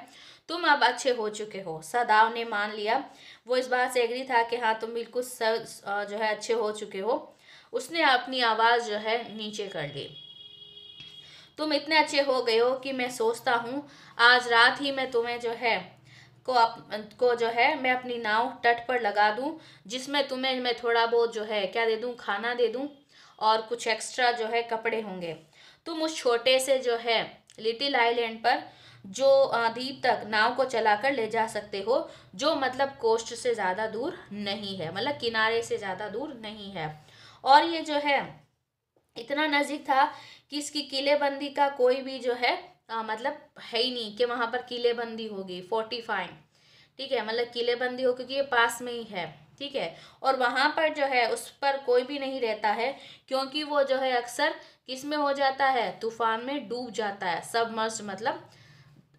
तुम अब अच्छे हो चुके हो। सदाव ने मान लिया, वो इस बात से एग्री था कि हाँ तुम बिल्कुल जो है अच्छे हो चुके हो। उसने अपनी आवाज़ जो है नीचे कर ली। तुम इतने अच्छे हो गए हो कि मैं सोचता हूँ आज रात ही मैं तुम्हें जो है को जो है मैं अपनी नाव तट पर लगा दूँ, जिसमें तुम्हें मैं थोड़ा बहुत जो है क्या दे दूँ, खाना दे दूँ और कुछ एक्स्ट्रा जो है कपड़े होंगे। तुम उस छोटे से जो है लिटिल आइलैंड पर जो द्वीप तक नाव को चलाकर ले जा सकते हो, जो मतलब कोस्ट से ज़्यादा दूर नहीं है, मतलब किनारे से ज़्यादा दूर नहीं है। और ये जो है इतना नज़दीक था कि इसकी किलेबंदी का कोई भी जो है मतलब है ही नहीं कि वहाँ पर किलेबंदी होगी, फोर्टिफाइंग। ठीक है, मतलब किलेबंदी हो, क्योंकि ये पास में ही है। ठीक है, और वहाँ पर जो है उस पर कोई भी नहीं रहता है, क्योंकि वो जो है अक्सर किस में हो जाता है, तूफान में डूब जाता है। सबमर्ज मतलब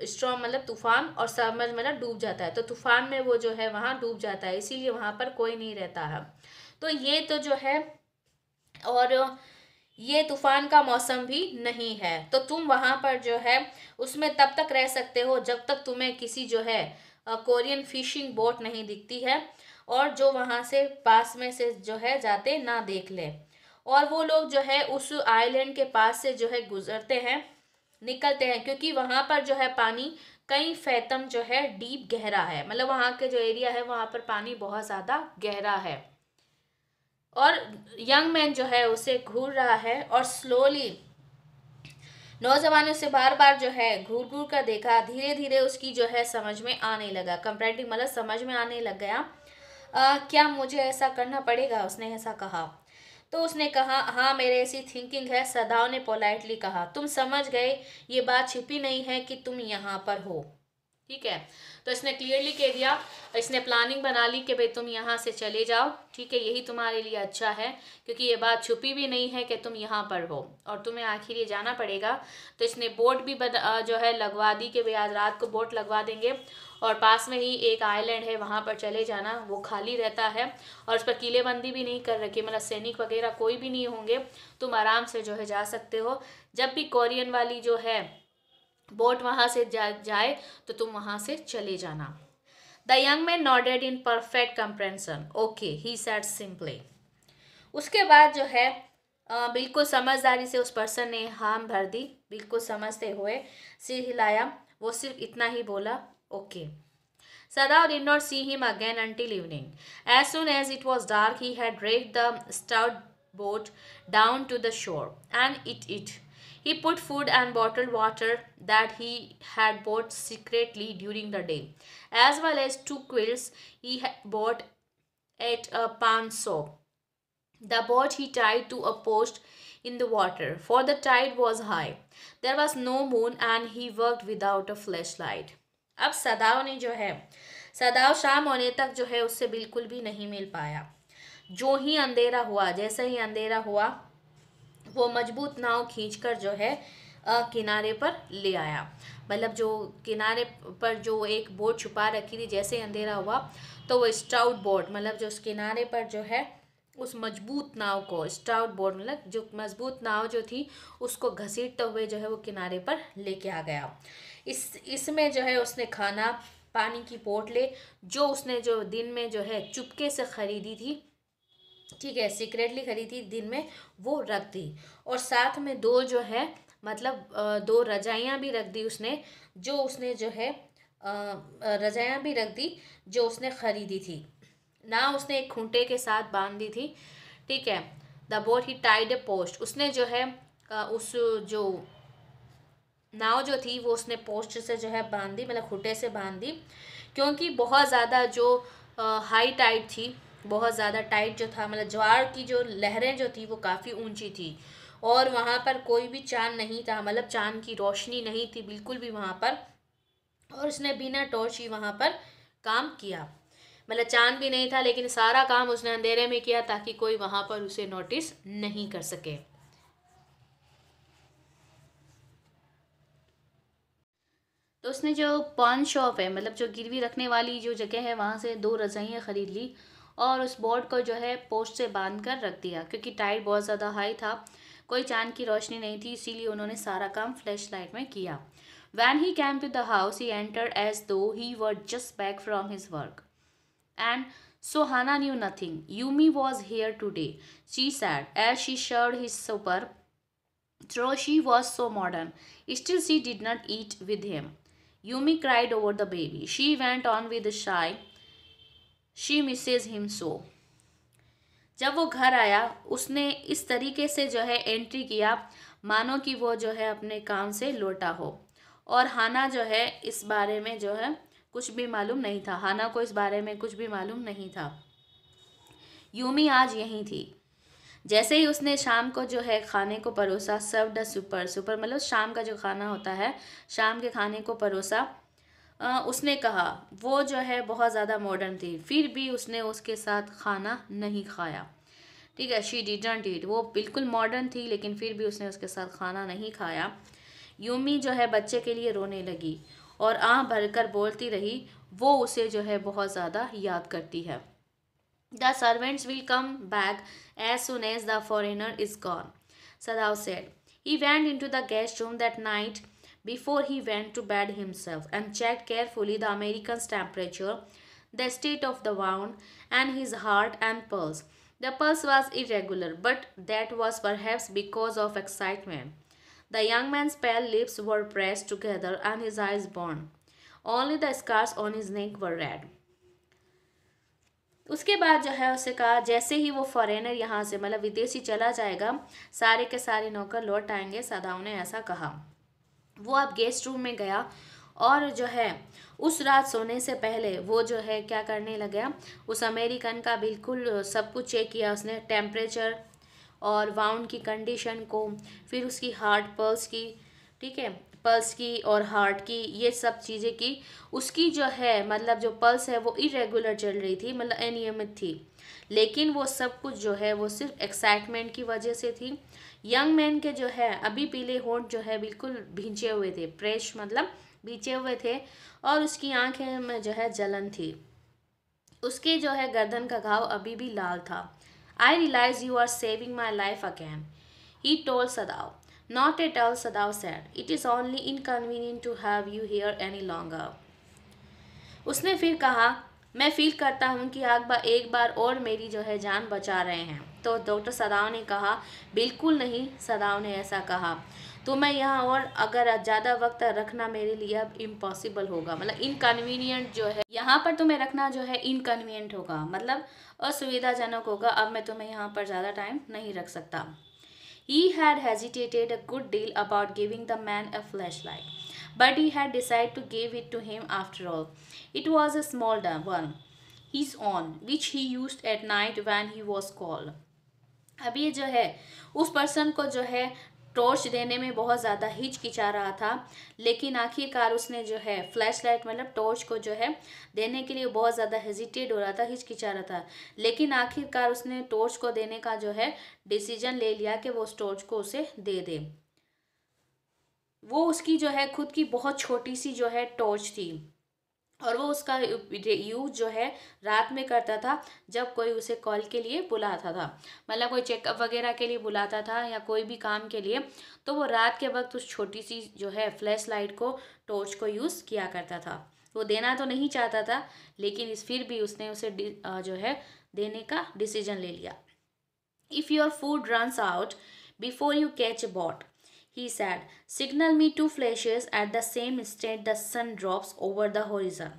स्ट्रॉन्ग मतलब तूफान, और सबमर्ज मतलब डूब जाता है, तो तूफान में वो जो है वहाँ डूब जाता है, इसीलिए वहाँ पर कोई नहीं रहता है। तो ये तो जो है, और ये तूफान का मौसम भी नहीं है, तो तुम वहाँ पर जो है उसमें तब तक रह सकते हो जब तक तुम्हें किसी जो है कोरियन फिशिंग बोट नहीं दिखती है, और जो वहाँ से पास में से जो है जाते ना देख ले। और वो लोग जो है उस आइलैंड के पास से जो है गुजरते हैं, निकलते हैं, क्योंकि वहाँ पर जो है पानी कई फैथम जो है डीप गहरा है, मतलब वहाँ के जो एरिया है वहाँ पर पानी बहुत ज़्यादा गहरा है। और यंग मैन जो है उसे घूर रहा है, और स्लोली नौजवान ने उसे बार बार जो है घूर घूर कर देखा। धीरे धीरे उसकी जो है समझ में आने लगा, कंपैरेटिव मतलब समझ में आने लग गया। क्या मुझे ऐसा करना पड़ेगा, उसने ऐसा कहा। तो उसने कहा हाँ मेरे ऐसी थिंकिंग है। सदाव ने पोलाइटली कहा, तुम समझ गए, ये बात छिपी नहीं है कि तुम यहाँ पर हो। ठीक है। तो इसने क्लियरली कह दिया, इसने प्लानिंग बना ली कि भाई तुम यहाँ से चले जाओ, ठीक है, यही तुम्हारे लिए अच्छा है, क्योंकि ये बात छुपी भी नहीं है कि तुम यहाँ पर हो और तुम्हें आखिर ये जाना पड़ेगा। तो इसने बोट भी जो है लगवा दी कि भाई आज रात को बोट लगवा देंगे और पास में ही एक आइलैंड है, वहाँ पर चले जाना, वो खाली रहता है और उस पर किलेबंदी भी नहीं कर रखी, मतलब सैनिक वगैरह कोई भी नहीं होंगे, तुम आराम से जो है जा सकते हो। जब भी कोरियन वाली जो है बोट वहां से जाए तो तुम वहां से चले जाना। The young man nodded in perfect compression, okay he said simply. उसके बाद जो है बिल्कुल समझदारी से उस पर्सन ने हाम भर दी, बिल्कुल समझते हुए सिर हिलाया, वो सिर्फ इतना ही बोला, okay. Sadao did not see him again until evening. As soon as it was dark, he had dragged the stout boat down to the shore and it. He put food and bottled water that he had bought secretly during the day, as well as 2 quilts he had bought at a pound soap. The boat he tied to a post in the water, for the tide was high. There was no moon and he worked without a flashlight. अब सदाव ने जो है, सदाव शाम होने तक जो है उससे बिल्कुल भी नहीं मिल पाया। जो ही अंधेरा हुआ, जैसे ही अंधेरा हुआ, वो मजबूत नाव खींचकर जो है किनारे पर ले आया। मतलब जो किनारे पर जो एक बोट छुपा रखी थी, जैसे ही अंधेरा हुआ तो वो स्टाउट बोट, मतलब जो उस किनारे पर जो है उस मजबूत नाव को, स्टाउट बोट मतलब जो मजबूत नाव जो थी उसको घसीटते हुए जो है वो किनारे पर लेके आ गया। इसमें जो है उसने खाना पानी की बोतलें जो उसने जो दिन में जो है चुपके से ख़रीदी थी, ठीक है, सीक्रेटली खरीदी दिन में, वो रख दी। और साथ में 2 जो है मतलब 2 रजाइयाँ भी रख दी उसने, जो उसने जो है रजाइयाँ भी रख दी जो उसने ख़रीदी थी ना, उसने एक खूंटे के साथ बांध दी थी, ठीक है। The boat he tied a post, उसने जो है उस जो नाव जो थी वो उसने पोस्ट से जो है बांध दी, मतलब खूंटे से बांध दी, क्योंकि बहुत ज़्यादा जो हाई टाइड थी, बहुत ज़्यादा टाइट जो था, मतलब ज्वार की जो लहरें जो थी वो काफ़ी ऊंची थी और वहाँ पर कोई भी चांद नहीं था, मतलब चांद की रोशनी नहीं थी बिल्कुल भी वहाँ पर, और उसने बिना टॉर्च ही वहाँ पर काम किया। मतलब चांद भी नहीं था लेकिन सारा काम उसने अंधेरे में किया ताकि कोई वहाँ पर उसे नोटिस नहीं कर सके। तो उसने जो पॉन शॉप है, मतलब जो गिरवी रखने वाली जो जगह है, वहाँ से 2 रजाइयाँ ख़रीद ली और उस बोर्ड को जो है पोस्ट से बांध कर रख दिया, क्योंकि टाइड बहुत ज़्यादा हाई था, कोई चांद की रोशनी नहीं थी, इसीलिए उन्होंने सारा काम फ्लैश लाइट में किया। When he came to the house, he entered as though he were just back from his work. And so Hana knew nothing. Yumi was here today, she said, as she served his supper. Though she was so modern, still she did not eat with him. Yumi cried over the baby. She went on with a sigh. She misses him so. जब वो घर आया उसने इस तरीके से जो है एंट्री किया मानो कि वो जो है अपने काम से लौटा हो, और हाना जो है इस बारे में जो है कुछ भी मालूम नहीं था, हाना को इस बारे में कुछ भी मालूम नहीं था। यूमी आज यहीं थी। जैसे ही उसने शाम को जो है खाने को परोसा, सर्व द सुपर, सुपर मतलब शाम का जो खाना होता है, शाम के खाने को परोसा, उसने कहा वो जो है बहुत ज़्यादा मॉडर्न थी, फिर भी उसने उसके साथ खाना नहीं खाया, ठीक है। शी डिडंट ईट, वो बिल्कुल मॉडर्न थी लेकिन फिर भी उसने उसके साथ खाना नहीं खाया। यूमी जो है बच्चे के लिए रोने लगी और आँख भरकर बोलती रही, वो उसे जो है बहुत ज़्यादा याद करती है। The servants will come back as soon as the foreigner is gone, Sadao said. He went into the guest room that night before he went to bed himself and checked carefully the American's temperature, the state of the wound, and his heart and pulse. The pulse was irregular, but that was perhaps because of excitement. The young man's pale lips were pressed together and his eyes burned. Only the scars on his neck were red. उसके बाद जो है उसे कहा जैसे ही वो foreigner यहाँ से मतलब विदेशी चला जाएगा सारे के सारे नौकर लौट आएंगे, सदाव ने ऐसा कहा। वो अब गेस्ट रूम में गया और जो है उस रात सोने से पहले वो जो है क्या करने लगा, उस अमेरिकन का बिल्कुल सब कुछ चेक किया उसने, टेम्परेचर और वाउंड की कंडीशन को, फिर उसकी हार्ट पल्स की, ठीक है, पल्स की और हार्ट की, ये सब चीज़ें की, उसकी जो है मतलब जो पल्स है वो इरेगुलर चल रही थी, मतलब अनियमित थी। लेकिन वो सब कुछ जो है वो सिर्फ एक्साइटमेंट की वजह से थी। यंग मैन के जो है अभी पीले होंठ जो है बिल्कुल भींचे हुए थे, फ्रेश मतलब भींचे हुए थे, और उसकी आंखें में जो है जलन थी। उसके जो है गर्दन का घाव अभी भी लाल था। I realize you are saving my life again, he told Sadao. Not at all, Sadao said, it is only inconvenient to have you here any longer. उसने फिर कहा, मैं फील करता हूँ कि आप एक बार और मेरी जो है जान बचा रहे हैं। तो डॉक्टर सदाव ने कहा, बिल्कुल नहीं। सदाव ने ऐसा कहा, तो मैं यहाँ और अगर ज़्यादा वक्त रखना मेरे लिए अब इम्पॉसिबल होगा, मतलब इनकन्वीनियंट जो है, यहाँ पर तुम्हें रखना जो है इनकन्वीनियंट होगा, मतलब असुविधाजनक होगा। अब मैं तुम्हें यहाँ पर ज़्यादा टाइम नहीं रख सकता। He had hesitated a good deal about giving the man a flashlight, but he had decided to give it to him after all. It was a small one, his own, which he used at night when he was cold. अब ये जो है उस person को जो है torch देने में बहुत ज़्यादा हिचकिचा रहा था, लेकिन आखिरकार उसने जो है फ्लैश लाइट मतलब टॉर्च को जो है देने के लिए बहुत ज़्यादा हेजिटेट हो रहा था, हिचकिचा रहा था, लेकिन आखिरकार उसने टॉर्च को देने का जो है डिसीजन ले लिया कि वो उस टॉर्च को उसे दे दे। वो उसकी जो है खुद की बहुत छोटी सी जो है टॉर्च थी, और वो उसका यूज जो है रात में करता था, जब कोई उसे कॉल के लिए बुलाता था, मतलब कोई चेकअप वगैरह के लिए बुलाता था या कोई भी काम के लिए, तो वो रात के वक्त उस छोटी सी जो है फ्लैश लाइट को, टॉर्च को यूज़ किया करता था। वो देना तो नहीं चाहता था, लेकिन इस फिर भी उसने उसे जो है देने का डिसीजन ले लिया। If your food runs out before you catch a boat, he said, signal me two flashes at the same instant the sun drops over the horizon.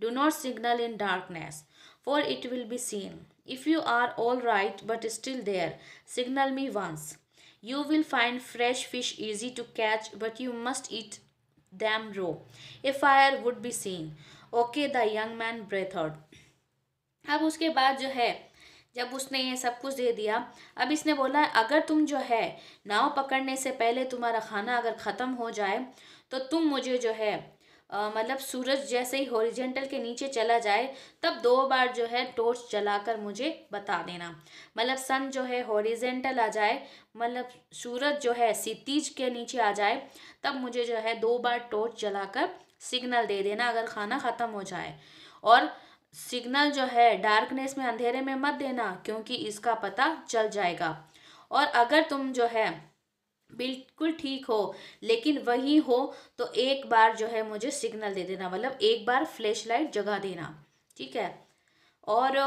Do not signal in darkness, for it will be seen. If you are all right but still there, signal me once. You will find fresh fish easy to catch, but you must eat them raw. A fire would be seen. Okay, the young man breathed. अब उसके बाद जो है जब उसने ये सब कुछ दे दिया, अब इसने बोला, अगर तुम जो है नाव पकड़ने से पहले तुम्हारा खाना अगर ख़त्म हो जाए, तो तुम मुझे जो है मतलब सूरज जैसे ही हॉरिजेंटल के नीचे चला जाए, तब 2 बार जो है टॉर्च जलाकर मुझे बता देना। मतलब सन जो है हॉरिजेंटल आ जाए, मतलब सूरज जो है क्षितिज के नीचे आ जाए, तब मुझे जो है 2 बार टॉर्च जलाकर सिग्नल दे देना अगर खाना ख़त्म हो जाए। और सिग्नल जो है डार्कनेस में, अंधेरे में मत देना, क्योंकि इसका पता चल जाएगा। और अगर तुम जो है बिल्कुल ठीक हो लेकिन वही हो, तो एक बार जो है मुझे सिग्नल दे देना, मतलब एक बार फ्लैश लाइट जगा देना, ठीक है। और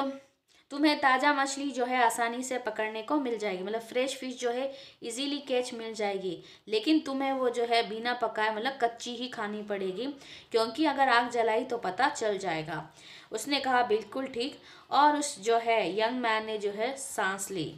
तुम्हें ताज़ा मछली जो है आसानी से पकड़ने को मिल जाएगी, मतलब फ्रेश फिश जो है इजीली कैच मिल जाएगी, लेकिन तुम्हें वो जो है बिना पकाए मतलब कच्ची ही खानी पड़ेगी, क्योंकि अगर आग जलाई तो पता चल जाएगा। उसने कहा, बिल्कुल ठीक। और उस जो है यंग मैन ने जो है सांस ली,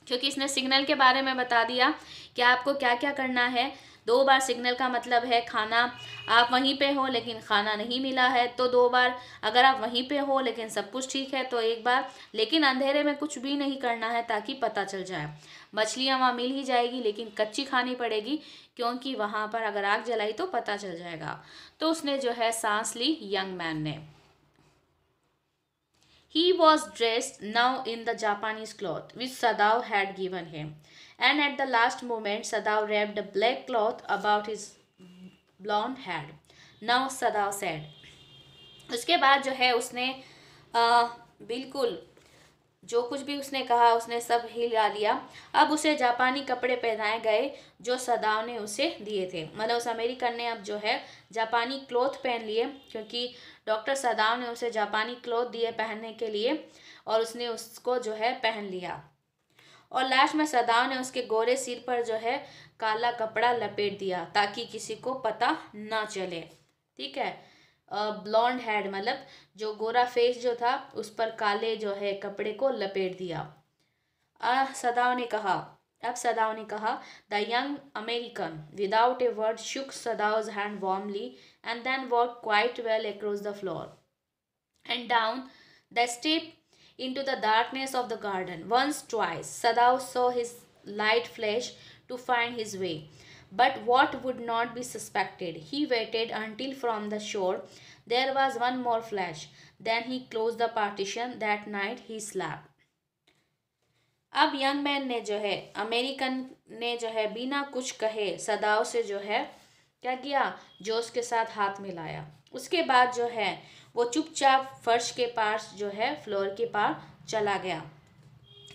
क्योंकि इसने सिग्नल के बारे में बता दिया कि आपको क्या क्या करना है। 2 बार सिग्नल का मतलब है खाना, आप वहीं पे हो लेकिन खाना नहीं मिला है तो 2 बार, अगर आप वहीं पे हो लेकिन सब कुछ ठीक है तो 1 बार, लेकिन अंधेरे में कुछ भी नहीं करना है ताकि पता चल जाए। मछलियाँ वहाँ मिल ही जाएगी लेकिन कच्ची खानी पड़ेगी, क्योंकि वहाँ पर अगर आग जलाई तो पता चल जाएगा। तो उसने जो है सांस ली यंग मैन ने। He was dressed now in the Japanese cloth which Sadao had given him, and at the last moment Sadao wrapped a black cloth about his blonde head. Now Sadao said. उसके बाद जो है उसने बिल्कुल जो कुछ भी उसने कहा उसने सब हिला लिया। अब उसे जापानी कपड़े पहनाए गए जो सदाव ने उसे दिए थे, मतलब उस अमेरिकन ने अब जो है जापानी क्लॉथ पहन लिए, क्योंकि डॉक्टर सदाव ने उसे जापानी क्लॉथ दिए पहनने के लिए, और उसने उसको जो है पहन लिया। और लास्ट में सदाव ने उसके गोरे सिर पर जो है काला कपड़ा लपेट दिया ताकि किसी को पता ना चले, ठीक है। ब्लॉन्ड हेड मतलब जो गोरा फेस जो था उस पर काले जो है कपड़े को लपेट दिया। अब सदाव ने कहा, the young American without a word shook Sadav's hand warmly and then walked quite well across the floor and down the step into the darkness of the garden. Once, twice, Sadav saw his light flash to find his way, But what would not be suspected? He waited until from the shore there was one more flash. Then he closed the partition. That night he slept. अब young man ने जो है, American ने जो है बिना कुछ कहे सदाव से जो है क्या किया, जोश के साथ हाथ मिलाया। उसके बाद जो है वो चुपचाप फर्श के पास जो है, फ्लोर के पास चला गया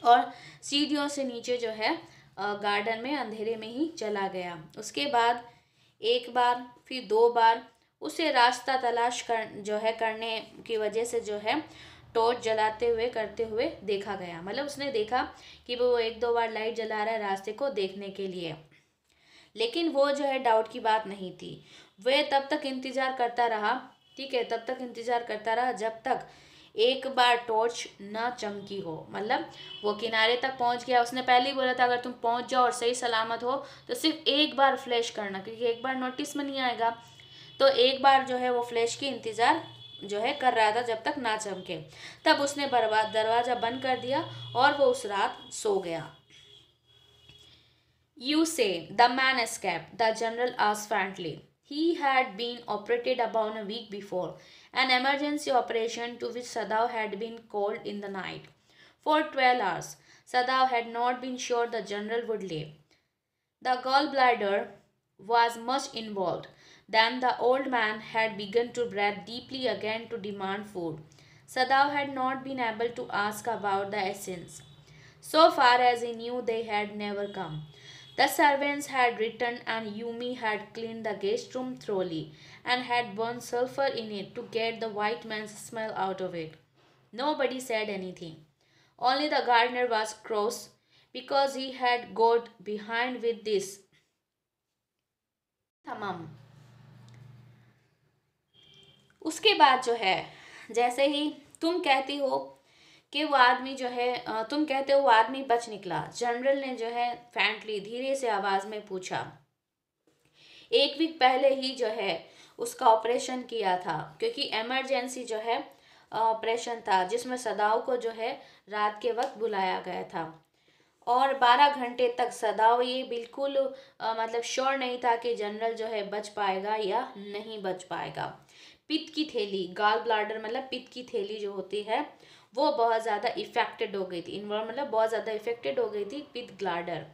और सीढ़ियों से नीचे जो है गार्डन में अंधेरे में ही चला गया। उसके बाद एक बार फिर दो बार उसे रास्ता तलाश कर जो है करने की वजह से जो है टॉर्च जलाते हुए करते हुए देखा गया। मतलब उसने देखा कि वो एक दो बार लाइट जला रहा है रास्ते को देखने के लिए, लेकिन वो जो है डाउट की बात नहीं थी। वह तब तक इंतज़ार करता रहा, ठीक है, तब तक इंतज़ार करता रहा जब तक एक बार टॉर्च ना चमकी हो। मतलब वो किनारे तक पहुंच गया। उसने पहले ही बोला था अगर तुम पहुंच जाओ और सही सलामत हो तो सिर्फ एक बार फ्लैश करना, क्योंकि एक बार नोटिस में नहीं आएगा। तो एक बार जो है वो फ्लैश की इंतज़ार जो है कर रहा था जब तक ना चमके। तब उसने दरवाज़ा बंद कर दिया और वो उस रात सो गया। You say the man escaped, the general asked frankly. He had been operated upon a week before, an emergency operation to which Sadav had been called in the night. For 12 hours, Sadav had not been sure the general would live. The gallbladder was much involved. Then the old man had begun to breathe deeply again to demand food. Sadav had not been able to ask about the essence. So far as he knew, they had never come. The servants had returned and Yumi had cleaned the guest room thoroughly and had burned sulfur in it to get the white man's smell out of it. Nobody said anything. Only the gardener was cross because he had got behind with this. तमाम उसके बाद जो है, जैसे ही तुम कहती हो कि वो आदमी जो है, तुम कहते हो वो आदमी बच निकला, जनरल ने जो है फ्रेंडली धीरे से आवाज़ में पूछा। एक वीक पहले ही जो है उसका ऑपरेशन किया था, क्योंकि इमरजेंसी जो है ऑपरेशन था जिसमें सदाव को जो है रात के वक्त बुलाया गया था। और 12 घंटे तक सदाव ये बिल्कुल मतलब श्योर नहीं था कि जनरल जो है बच पाएगा या नहीं बच पाएगा। पित्त की थैली, गाल ब्लाडर मतलब पित्त की थैली जो होती है वो बहुत ज़्यादा इफेक्टेड हो गई थी, इन्वॉल्व मतलब बहुत ज़्यादा इफेक्टेड हो गई थी पित्त ग्लाडर,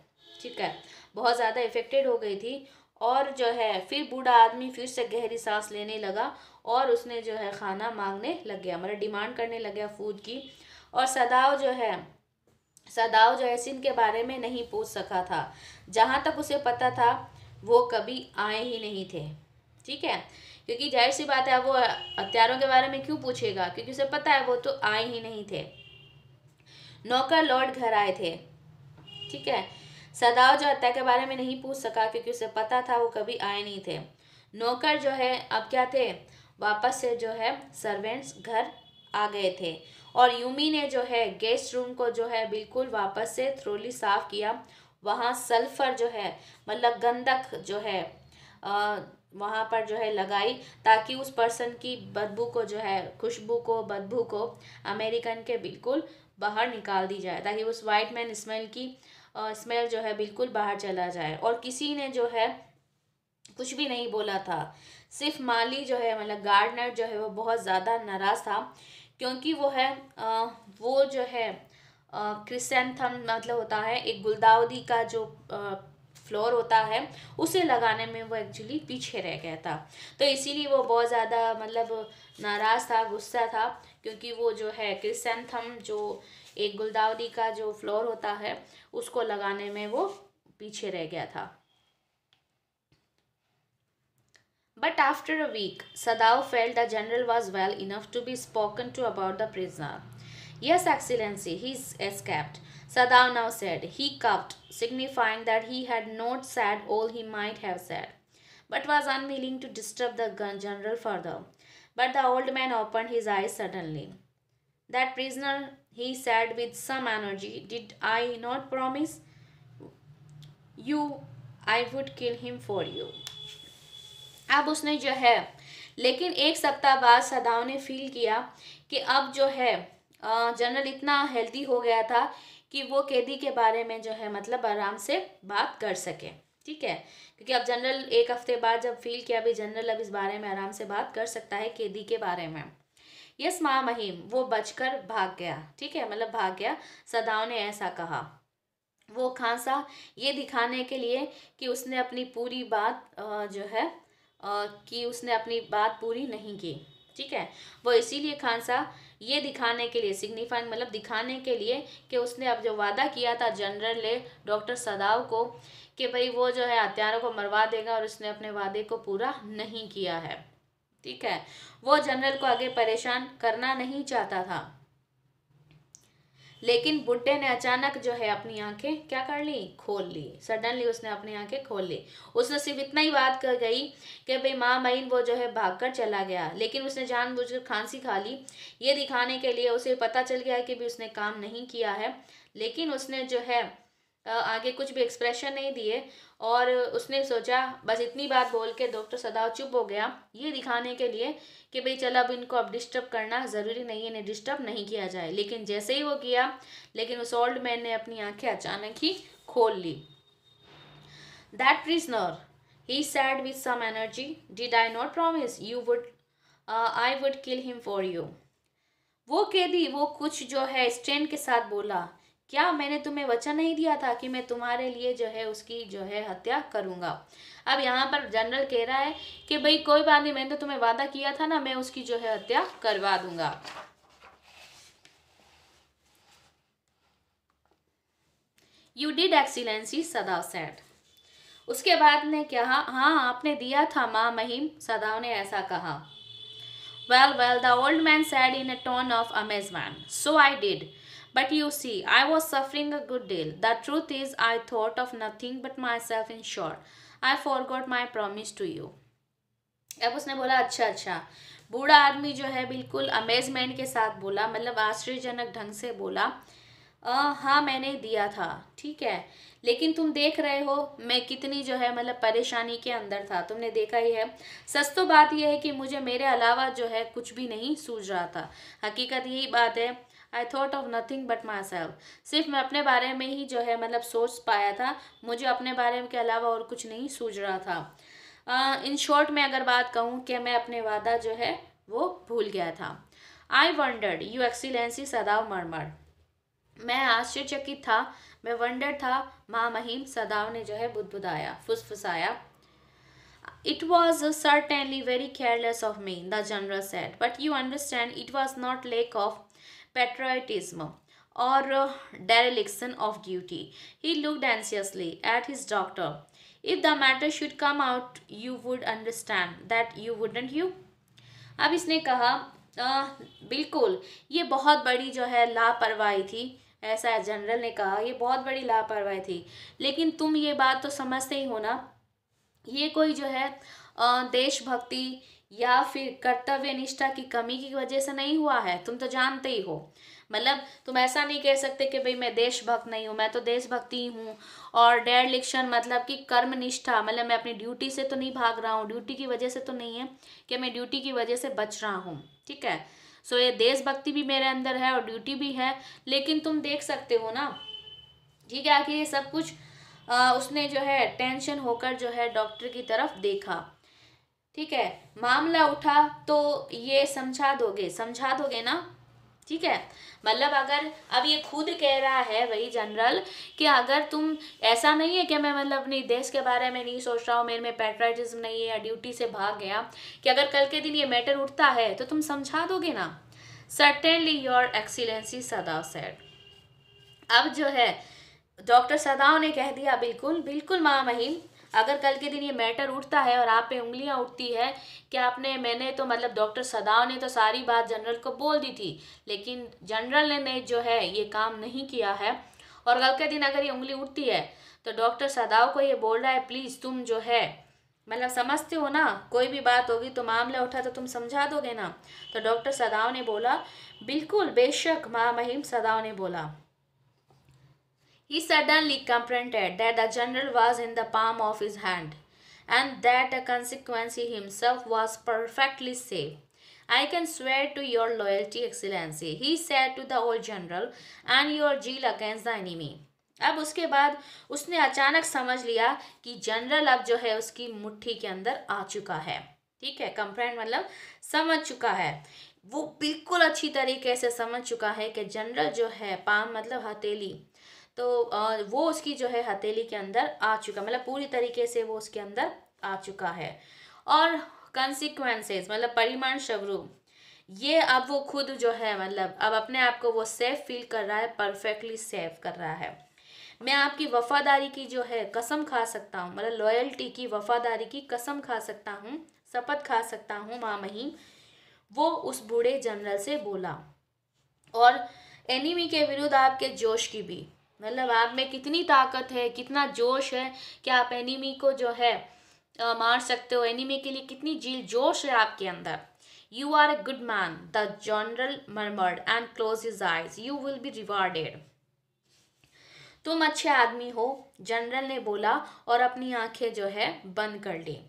ठीक है, बहुत ज़्यादा इफेक्टेड हो गई थी। और जो है फिर बूढ़ा आदमी फिर से गहरी सांस लेने लगा और उसने जो है खाना मांगने लग गया, मतलब डिमांड करने लग गया फूड की। और सदाव जो है सिंह के बारे में नहीं पूछ सका था। जहाँ तक उसे पता था वो कभी आए ही नहीं थे, ठीक है, क्योंकि जाहिर सी बात है वो हत्यारों के बारे में क्यों पूछेगा, क्योंकि उसे पता है वो तो आए ही नहीं थे। नौकर लौट घर आए थे, ठीक है। सदाव जो हत्या के बारे में नहीं पूछ सका क्योंकि उसे पता था वो कभी आए नहीं थे। नौकर जो है अब क्या थे, वापस से जो है सर्वेंट्स घर आ गए थे। और यूमी ने जो है गेस्ट रूम को जो है बिल्कुल वापस से थ्रोली साफ किया। वहाँ सल्फर जो है मतलब गंधक जो है वहाँ पर जो है लगाई, ताकि उस पर्सन की बदबू को जो है बदबू को अमेरिकन के बिल्कुल बाहर निकाल दी जाए, ताकि उस वाइट मैन स्मेल जो है बिल्कुल बाहर चला जाए। और किसी ने जो है कुछ भी नहीं बोला था, सिर्फ माली जो है मतलब गार्डनर जो है वो बहुत ज़्यादा नाराज़ था, क्योंकि वो जो है क्रिसेंथम मतलब होता है एक गुलदाउदी का जो फ्लोर होता है उसे लगाने में वो एक्चुअली पीछे रह गया था। तो इसीलिए वो बहुत ज़्यादा मतलब नाराज़ था, गुस्सा था, क्योंकि वो जो है क्रिसेंथम जो एक गुलदाउदी का जो फ्लोर होता है उसको लगाने में वो पीछे रह गया था। But after a week, Sadao felt the general was well enough to be spoken to about the prisoner. Yes, Excellency, he's escaped, Sadao now said. He coughed, signifying that he had not said all he might have said, but was unwilling to disturb the general further. But the old man opened his eyes suddenly. That prisoner, he said with some energy, did I not promise you I would kill him for you? अब उसने जो है, लेकिन एक सप्ताह बाद सदाव ने feel किया कि अब जो है जनरल इतना हेल्दी हो गया था कि वो कैदी के बारे में जो है मतलब आराम से बात कर सके, ठीक है, क्योंकि अब जनरल एक हफ्ते बाद जब फील किया अभी जनरल अब इस बारे में आराम से बात कर सकता है कैदी के बारे में। यस माँ महिम, वो बचकर भाग गया। ठीक है, मतलब भाग गया, सदाव ने ऐसा कहा। वो खांसा ये दिखाने के लिए कि उसने अपनी पूरी बात जो है कि उसने अपनी बात पूरी नहीं की। ठीक है, वो इसीलिए खांसा ये दिखाने के लिए, सिग्निफाइंग मतलब दिखाने के लिए कि उसने अब जो वादा किया था जनरल ने डॉक्टर सदाव को कि भाई वो जो है हत्यारों को मरवा देगा, और उसने अपने वादे को पूरा नहीं किया है। ठीक है, वो जनरल को आगे परेशान करना नहीं चाहता था। लेकिन बुड्ढे ने अचानक जो है अपनी आंखें क्या कर ली, खोल ली। सडनली उसने अपनी आंखें खोल ली। उसने सिर्फ इतना ही बात कर गई कि भाई माँ महीन वो जो है भागकर चला गया, लेकिन उसने जानबूझकर खांसी खा ली ये दिखाने के लिए। उसे पता चल गया कि भी उसने काम नहीं किया है, लेकिन उसने जो है आगे कुछ भी एक्सप्रेशन नहीं दिए, और उसने सोचा बस इतनी बात बोल के डॉक्टर सदाव चुप हो गया ये दिखाने के लिए कि भाई चल अब इनको अब डिस्टर्ब करना ज़रूरी नहीं है, इन्हें डिस्टर्ब नहीं किया जाए। लेकिन जैसे ही वो किया, लेकिन उस ओल्ड मैन ने अपनी आंखें अचानक ही खोल ली। That prisoner, he said with some energy, did I not promise you would I would kill him for you. वो कैदी वो कुछ जो है स्ट्रेन के साथ बोला, क्या मैंने तुम्हें वचन नहीं दिया था कि मैं तुम्हारे लिए जो है उसकी जो है हत्या करूंगा। अब यहाँ पर जनरल कह रहा है कि भाई कोई बात नहीं, मैंने तो तुम्हें वादा किया था ना, मैं उसकी जो है हत्या करवा दूंगा। You did excellency, सदाव said. उसके बाद ने कहा, हाँ आपने दिया था माँ महिम, सदाव ने ऐसा कहा। Well, the old man said in a tone of amazement. So I did. But you see, I was suffering a good deal. The truth is, I thought of nothing but myself in short. I forgot my promise to you. अब उसने बोला अच्छा अच्छा। बूढ़ा आदमी जो है बिल्कुल अमेजमेंट के साथ बोला, मतलब आश्चर्यजनक ढंग से बोला, हाँ मैंने दिया था। ठीक है, लेकिन तुम देख रहे हो मैं कितनी जो है मतलब परेशानी के अंदर था, तुमने देखा ही है। सच तो बात यह है कि मुझे मेरे अलावा जो है कुछ भी नहीं सूझ रहा था। हकीकत यही बात है। I thought of nothing but my self, सिर्फ मैं अपने बारे में ही जो है मतलब सोच पाया था, मुझे अपने बारे में के अलावा और कुछ नहीं सूझ रहा था। इन शॉर्ट में अगर बात कहूँ कि मैं अपने वादा जो है वो भूल गया था। I wondered you excellency, Sadao murmured. मैं आश्चर्यचकित था, मैं वंडर था, माँ महिम, सदाव ने जो है बुदबुदाया, फुसफुसाया। It was certainly very careless of me, the general said, but you understand it was not lack of patriotism or dereliction of duty. He looked anxiously at his doctor. If the matter should come out, you would understand that, you wouldn't you? अब इसने कहा, बिल्कुल ये बहुत बड़ी जो है लापरवाही थी, ऐसा जनरल ने कहा, ये बहुत बड़ी लापरवाही थी, लेकिन तुम ये बात तो समझते ही हो ना, ये कोई जो है देशभक्ति या फिर कर्तव्य निष्ठा की कमी की वजह से नहीं हुआ है, तुम तो जानते ही हो। मतलब तुम ऐसा नहीं कह सकते कि भाई मैं देशभक्त नहीं हूँ, मैं तो देशभक्ति हूँ। और डेडलिक्शन मतलब कि कर्मनिष्ठा, मतलब मैं अपनी ड्यूटी से तो नहीं भाग रहा हूँ, ड्यूटी की वजह से तो नहीं है कि मैं ड्यूटी की वजह से बच रहा हूँ। ठीक है, सो ये देशभक्ति भी मेरे अंदर है और ड्यूटी भी है, लेकिन तुम देख सकते हो ना। ठीक है, आखिर ये सब कुछ उसने जो है टेंशन होकर जो है डॉक्टर की तरफ देखा। ठीक है, मामला उठा तो ये समझा दोगे ना। ठीक है, मतलब अगर अब ये खुद कह रहा है वही जनरल कि अगर तुम, ऐसा नहीं है कि मैं मतलब अपने देश के बारे में नहीं सोच रहा हूँ, मेरे में पैट्रियटिज्म नहीं है या ड्यूटी से भाग गया, कि अगर कल के दिन ये मैटर उठता है तो तुम समझा दोगे ना। Certainly your excellency, सदाव said. अब जो है डॉक्टर सदाव ने कह दिया, बिल्कुल बिल्कुल माँ महिम, अगर कल के दिन ये मैटर उठता है और आप पे उंगलियां उठती है कि आपने, मैंने तो मतलब डॉक्टर सदाव ने तो सारी बात जनरल को बोल दी थी, लेकिन जनरल ने जो है ये काम नहीं किया है, और कल के दिन अगर ये उंगली उठती है तो डॉक्टर सदाव को ये बोल रहा है प्लीज़ तुम जो है मतलब समझते हो ना, कोई भी बात होगी तो मामला उठा तो तुम समझा दोगे ना। तो डॉक्टर सदाव ने बोला, बिल्कुल बेशक माँ महिम, सदाव ने बोला। He suddenly comprehended that the general was in the palm of his hand, and that a consequence he himself was perfectly safe. I can swear to your loyalty, Excellency, he said to the old general, and your zeal against the enemy. अब उसके बाद उसने अचानक समझ लिया कि general अब जो है उसकी मुट्ठी के अंदर आ चुका है। ठीक है, कंप्रेंड मतलब समझ चुका है। वो बिल्कुल अच्छी तरीके से समझ चुका है कि जनरल जो है, पाम मतलब हथेली, तो वो उसकी जो है हथेली के अंदर आ चुका, मतलब पूरी तरीके से वो उसके अंदर आ चुका है। और कंसिक्वेंसेस मतलब परिणाम स्वरूप ये अब वो खुद जो है मतलब अब अपने आप को वो सेफ फील कर रहा है, परफेक्टली सेफ कर रहा है। मैं आपकी वफादारी की जो है कसम खा सकता हूँ, मतलब लॉयल्टी की, वफादारी की कसम खा सकता हूँ, शपथ खा सकता हूँ मामही, वो उस बूढ़े जनरल से बोला। और एनिमी के विरुद्ध आपके जोश की भी, मतलब आप में कितनी ताकत है, कितना जोश है कि आप एनिमी को जो है मार सकते हो। एनिमी के लिए कितनी जील जोश है आपके अंदर। You are a good man, the general murmured and close his eyes, you will be rewarded. तुम अच्छे आदमी हो, जनरल ने बोला और अपनी आंखें जो है बंद कर ली।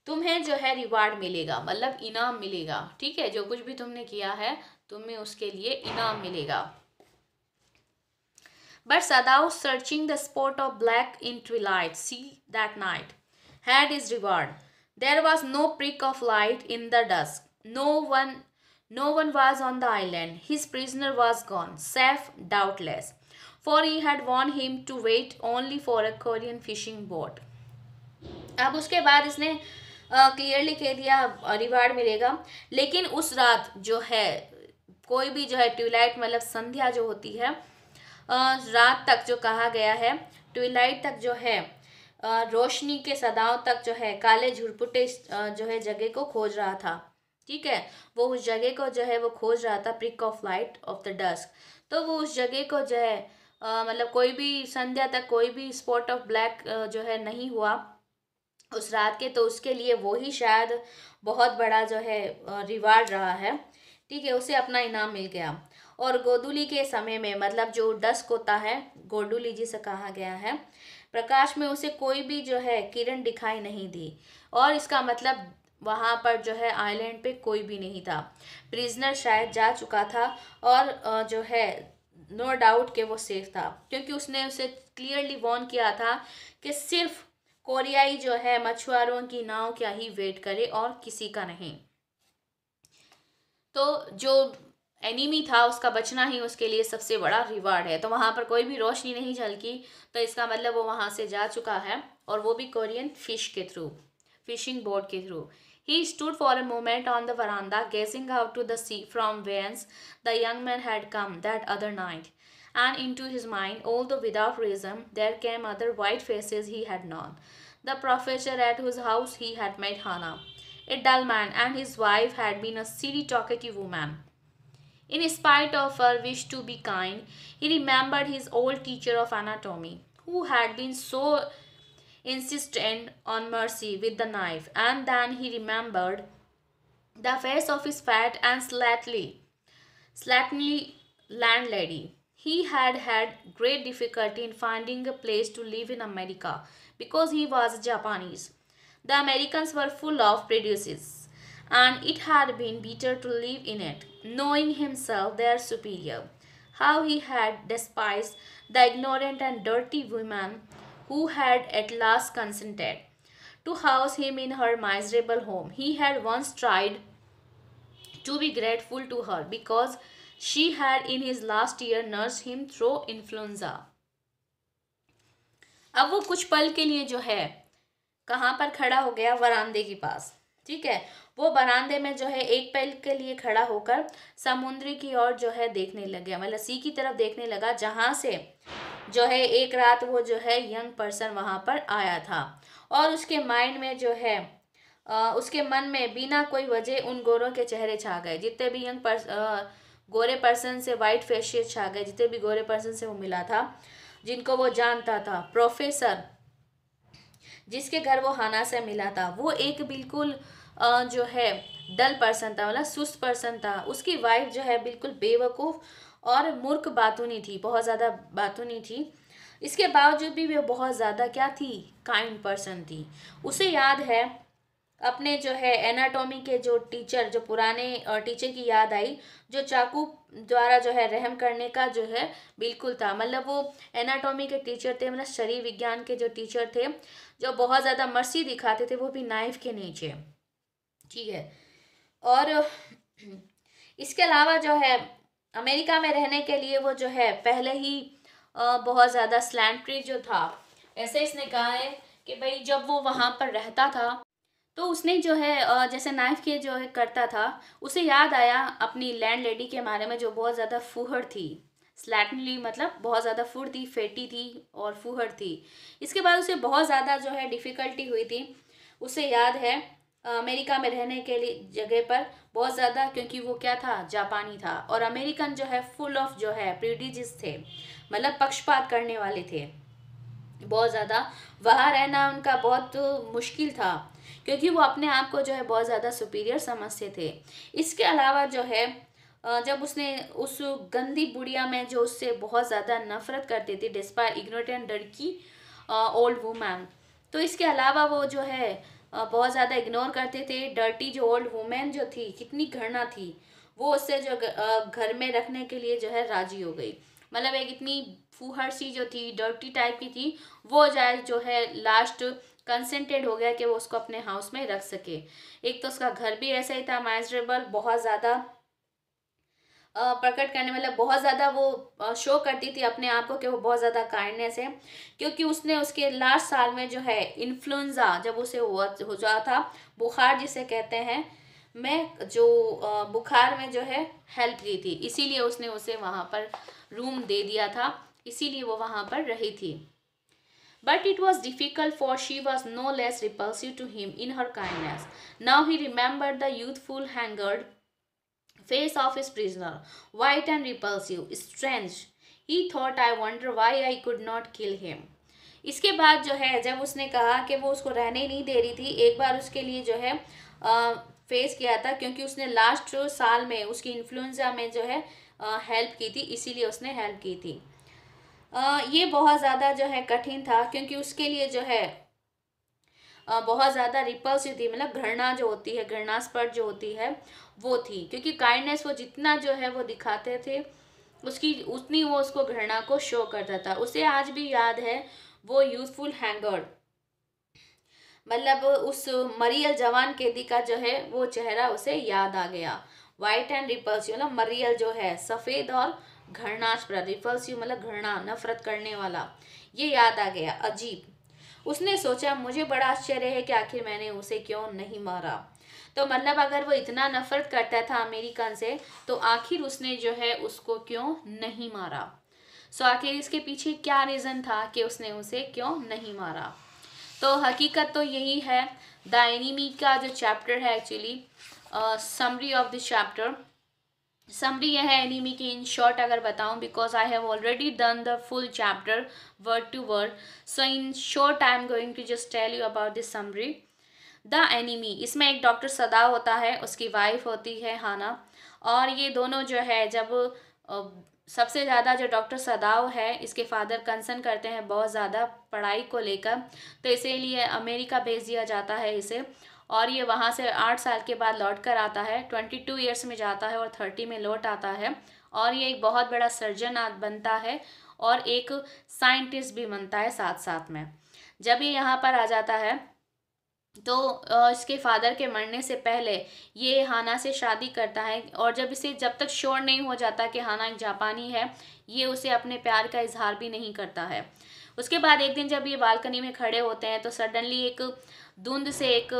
तुम्हें जो है रिवार्ड मिलेगा, मतलब इनाम मिलेगा। ठीक है, जो कुछ भी तुमने किया है तुम्हें उसके लिए इनाम मिलेगा। But Sadao, searching the spot of black in twilight sea that night, had his reward. There was no prick of light in the dusk. No one was on the island. His prisoner was gone, safe doubtless, for he had warned him to wait only for a Korean fishing boat. अब उसके बाद इसने clearly कह दिया reward मिलेगा, लेकिन उस रात जो है कोई भी जो है ट्विलाइट मतलब संध्या जो होती है, रात तक जो कहा गया है, ट्विलाइट तक जो है रोशनी के सदाओं तक जो है काले झुरपुटे जो है जगह को खोज रहा था। ठीक है, वो उस जगह को जो है वो खोज रहा था, prick of light of the dusk. तो वो उस जगह को जो है मतलब कोई भी संध्या तक कोई भी स्पॉट ऑफ ब्लैक जो है नहीं हुआ उस रात के, तो उसके लिए वो ही शायद बहुत बड़ा जो है रिवार्ड रहा है। ठीक है, उसे अपना इनाम मिल गया। और गोधूली के समय में, मतलब जो डस्क होता है, गोडुली जिसे कहा गया है, प्रकाश में उसे कोई भी जो है किरण दिखाई नहीं दी, और इसका मतलब वहाँ पर जो है आइलैंड पे कोई भी नहीं था। प्रिजनर शायद जा चुका था, और जो है नो डाउट कि वो सेफ था, क्योंकि उसने उसे क्लियरली वॉर्न किया था कि सिर्फ कोरियाई जो है मछुआरों की नाव क्या ही वेट करे और किसी का नहीं। तो जो एनिमी था उसका बचना ही उसके लिए सबसे बड़ा रिवार्ड है। तो वहाँ पर कोई भी रोशनी नहीं झलकी, तो इसका मतलब वो वहाँ से जा चुका है, और वो भी कोरियन फिश के थ्रू, फिशिंग बोट के through. He stood for a moment on the veranda, gazing out to the sea from whence the young man had come that other night. And into his mind, although without reason, there came other white faces he had known. The professor at whose house he had met Hannah, a dull man, and his wife had been a silly, talkative woman. In spite of her wish to be kind, he remembered his old teacher of anatomy, who had been so insistent on mercy with the knife, and then he remembered the face of his fat and slatternly landlady. He had had great difficulty in finding a place to live in America because he was Japanese. The Americans were full of prejudices, and it had been bitter to live in it, knowing himself their superior. How he had despised the ignorant and dirty woman who had at last consented to house him in her miserable home. He had once tried to be grateful to her because she had in his last year nursed him through influenza. अब वो कुछ पल के लिए जो है कहाँ पर खड़ा हो गया, वरांदे के पास। ठीक है, वो बरामदे में जो है एक पल के लिए खड़ा होकर समुद्र की ओर जो है देखने लग गया, मतलब सी की तरफ देखने लगा, जहाँ से जो है एक रात वो जो है यंग पर्सन वहाँ पर आया था। और उसके माइंड में जो है उसके मन में बिना कोई वजह उन गोरों के चेहरे छा गए, जितने भी गोरे पर्सन से वाइट फेशियस छा गए, जितने भी गोरे पर्सन से वो मिला था, जिनको वो जानता था। प्रोफेसर जिसके घर वो हाना से मिला था, वो एक बिल्कुल जो है डल पर्सन था, मतलब सुस्त पर्सन था। उसकी वाइफ जो है बिल्कुल बेवकूफ़ और मूर्ख बातूनी थी, बहुत ज़्यादा बातूनी थी। इसके बावजूद भी वो बहुत ज़्यादा क्या थी, काइंड पर्सन थी। उसे याद है अपने जो है एनाटॉमी के जो टीचर, जो पुराने टीचर की याद आई, जो चाकू द्वारा जो है रहम करने का जो है बिल्कुल था। मतलब वो एनाटॉमी के टीचर थे, मतलब शरीर विज्ञान के जो टीचर थे, जो बहुत ज़्यादा मर्सी दिखाते थे, वो भी नाइफ के नीचे। ठीक है। और इसके अलावा जो है अमेरिका में रहने के लिए वो जो है पहले ही बहुत ज़्यादा स्लैंट्री जो था, ऐसे इसने कहा है कि भाई जब वो वहाँ पर रहता था तो उसने जो है जैसे नाइफ के जो है करता था, उसे याद आया अपनी लैंड लेडी के बारे में जो बहुत ज़्यादा फूहड़ थी। स्लैटनली मतलब बहुत ज़्यादा फूहड़ थी, फेटी थी और फूहड़ थी। इसके बाद उसे बहुत ज़्यादा जो है डिफ़िकल्टी हुई थी। उसे याद है अमेरिका में रहने के लिए जगह पर बहुत ज़्यादा, क्योंकि वो क्या था, जापानी था और अमेरिकन जो है फुल ऑफ जो है प्रिविलेजेस थे, मतलब पक्षपात करने वाले थे बहुत ज़्यादा। वहाँ रहना उनका बहुत मुश्किल था क्योंकि वो अपने आप को जो है बहुत ज़्यादा सुपीरियर समझते थे। इसके अलावा जो है जब उसने उस गंदी बुढ़िया में जो उससे बहुत ज़्यादा नफरत करती थी, डिस्पाइट इग्नोरेंट लड़की, ओल्ड वुमन, तो इसके अलावा वो जो है बहुत ज़्यादा इग्नोर करते थे। डर्टी जो ओल्ड वुमेन जो थी, कितनी घृणा थी, वो उससे जो घर में रखने के लिए जो है राजी हो गई। मतलब एक इतनी फूहड़ सी जो थी, डर्टी टाइप की थी, वो जाए जो है लास्ट कंसेंटेड हो गया कि वो उसको अपने हाउस में रख सके। एक तो उसका घर भी ऐसा ही था, माइजरेबल, बहुत ज़्यादा प्रकट करने, मतलब बहुत ज़्यादा वो शो करती थी अपने आप को कि वो बहुत ज़्यादा काइंडनेस है, क्योंकि उसने उसके लास्ट साल में जो है इन्फ्लुएंजा जब उसे हो जाता था, बुखार जिसे कहते हैं, मैं जो बुखार में जो है हेल्प की थी, इसीलिए उसने उसे वहाँ पर रूम दे दिया था, इसीलिए वो वहाँ पर रही थी। But it was difficult, for she was no less repulsive to him in her kindness. Now he remembered the youthful, haggard face of his prisoner, white and repulsive, strange. He thought, I wonder why I could not kill him. इसके बाद जो है जब उसने कहा कि वो उसको रहने नहीं दे रही थी, एक बार उसके लिए जो है फेस किया था, क्योंकि उसने लास्ट साल में उसकी इन्फ्लुएंजा में जो है हेल्प की थी, इसीलिए उसने हेल्प की थी। ये बहुत ज़्यादा जो है कठिन था, क्योंकि उसके लिए जो है बहुत ज़्यादा रिपल्सिव थी, मतलब घृणा जो होती है, घृणास्पद जो होती है वो थी, क्योंकि काइंडनेस वो जितना जो है वो दिखाते थे, उसकी उतनी वो उसको घृणा को शो करता था। उसे आज भी याद है वो यूथफुल हैंगर, मतलब उस मरियल जवान कैदी का जो है वो चेहरा उसे याद आ गया। वाइट एंड रिपल्सिव मतलब मरियल जो है सफ़ेद और घृणास्पद, रिपल्सिव मतलब घृणा, नफरत करने वाला, ये याद आ गया। अजीब, उसने सोचा, मुझे बड़ा आश्चर्य है कि आखिर मैंने उसे क्यों नहीं मारा। तो मतलब अगर वो इतना नफरत करता था अमेरिकन से, तो आखिर उसने जो है उसको क्यों नहीं मारा। सो आखिर इसके पीछे क्या रीज़न था कि उसने उसे क्यों नहीं मारा। तो हकीकत तो यही है। द एनिमी का जो चैप्टर है, actually summary of this chapter, summary यह है एनिमी की इन शॉर्ट अगर बताऊं, because I have already done the full chapter word to word, so in short I am going to just tell you about this summary. The enemy, इसमें एक doctor सदाव होता है, उसकी वाइफ होती है हाना, और ये दोनों जो है जब सबसे ज़्यादा जो डॉक्टर सदाव है, इसके फादर कंसर्न करते हैं बहुत ज़्यादा पढ़ाई को लेकर, तो इसीलिए अमेरिका भेज दिया जाता है इसे, और ये वहाँ से 8 साल के बाद लौट कर आता है, 22 ईयर्स में जाता है और 30 में लौट आता है, और ये एक बहुत बड़ा सर्जन बनता है और एक साइंटिस्ट भी बनता है साथ साथ में। जब ये यहाँ पर आ जाता है तो इसके फादर के मरने से पहले ये हाना से शादी करता है, और जब तक श्योर नहीं हो जाता कि हाना एक जापानी है, ये उसे अपने प्यार का इजहार भी नहीं करता है। उसके बाद एक दिन जब ये बालकनी में खड़े होते हैं तो सडनली एक धुंध से एक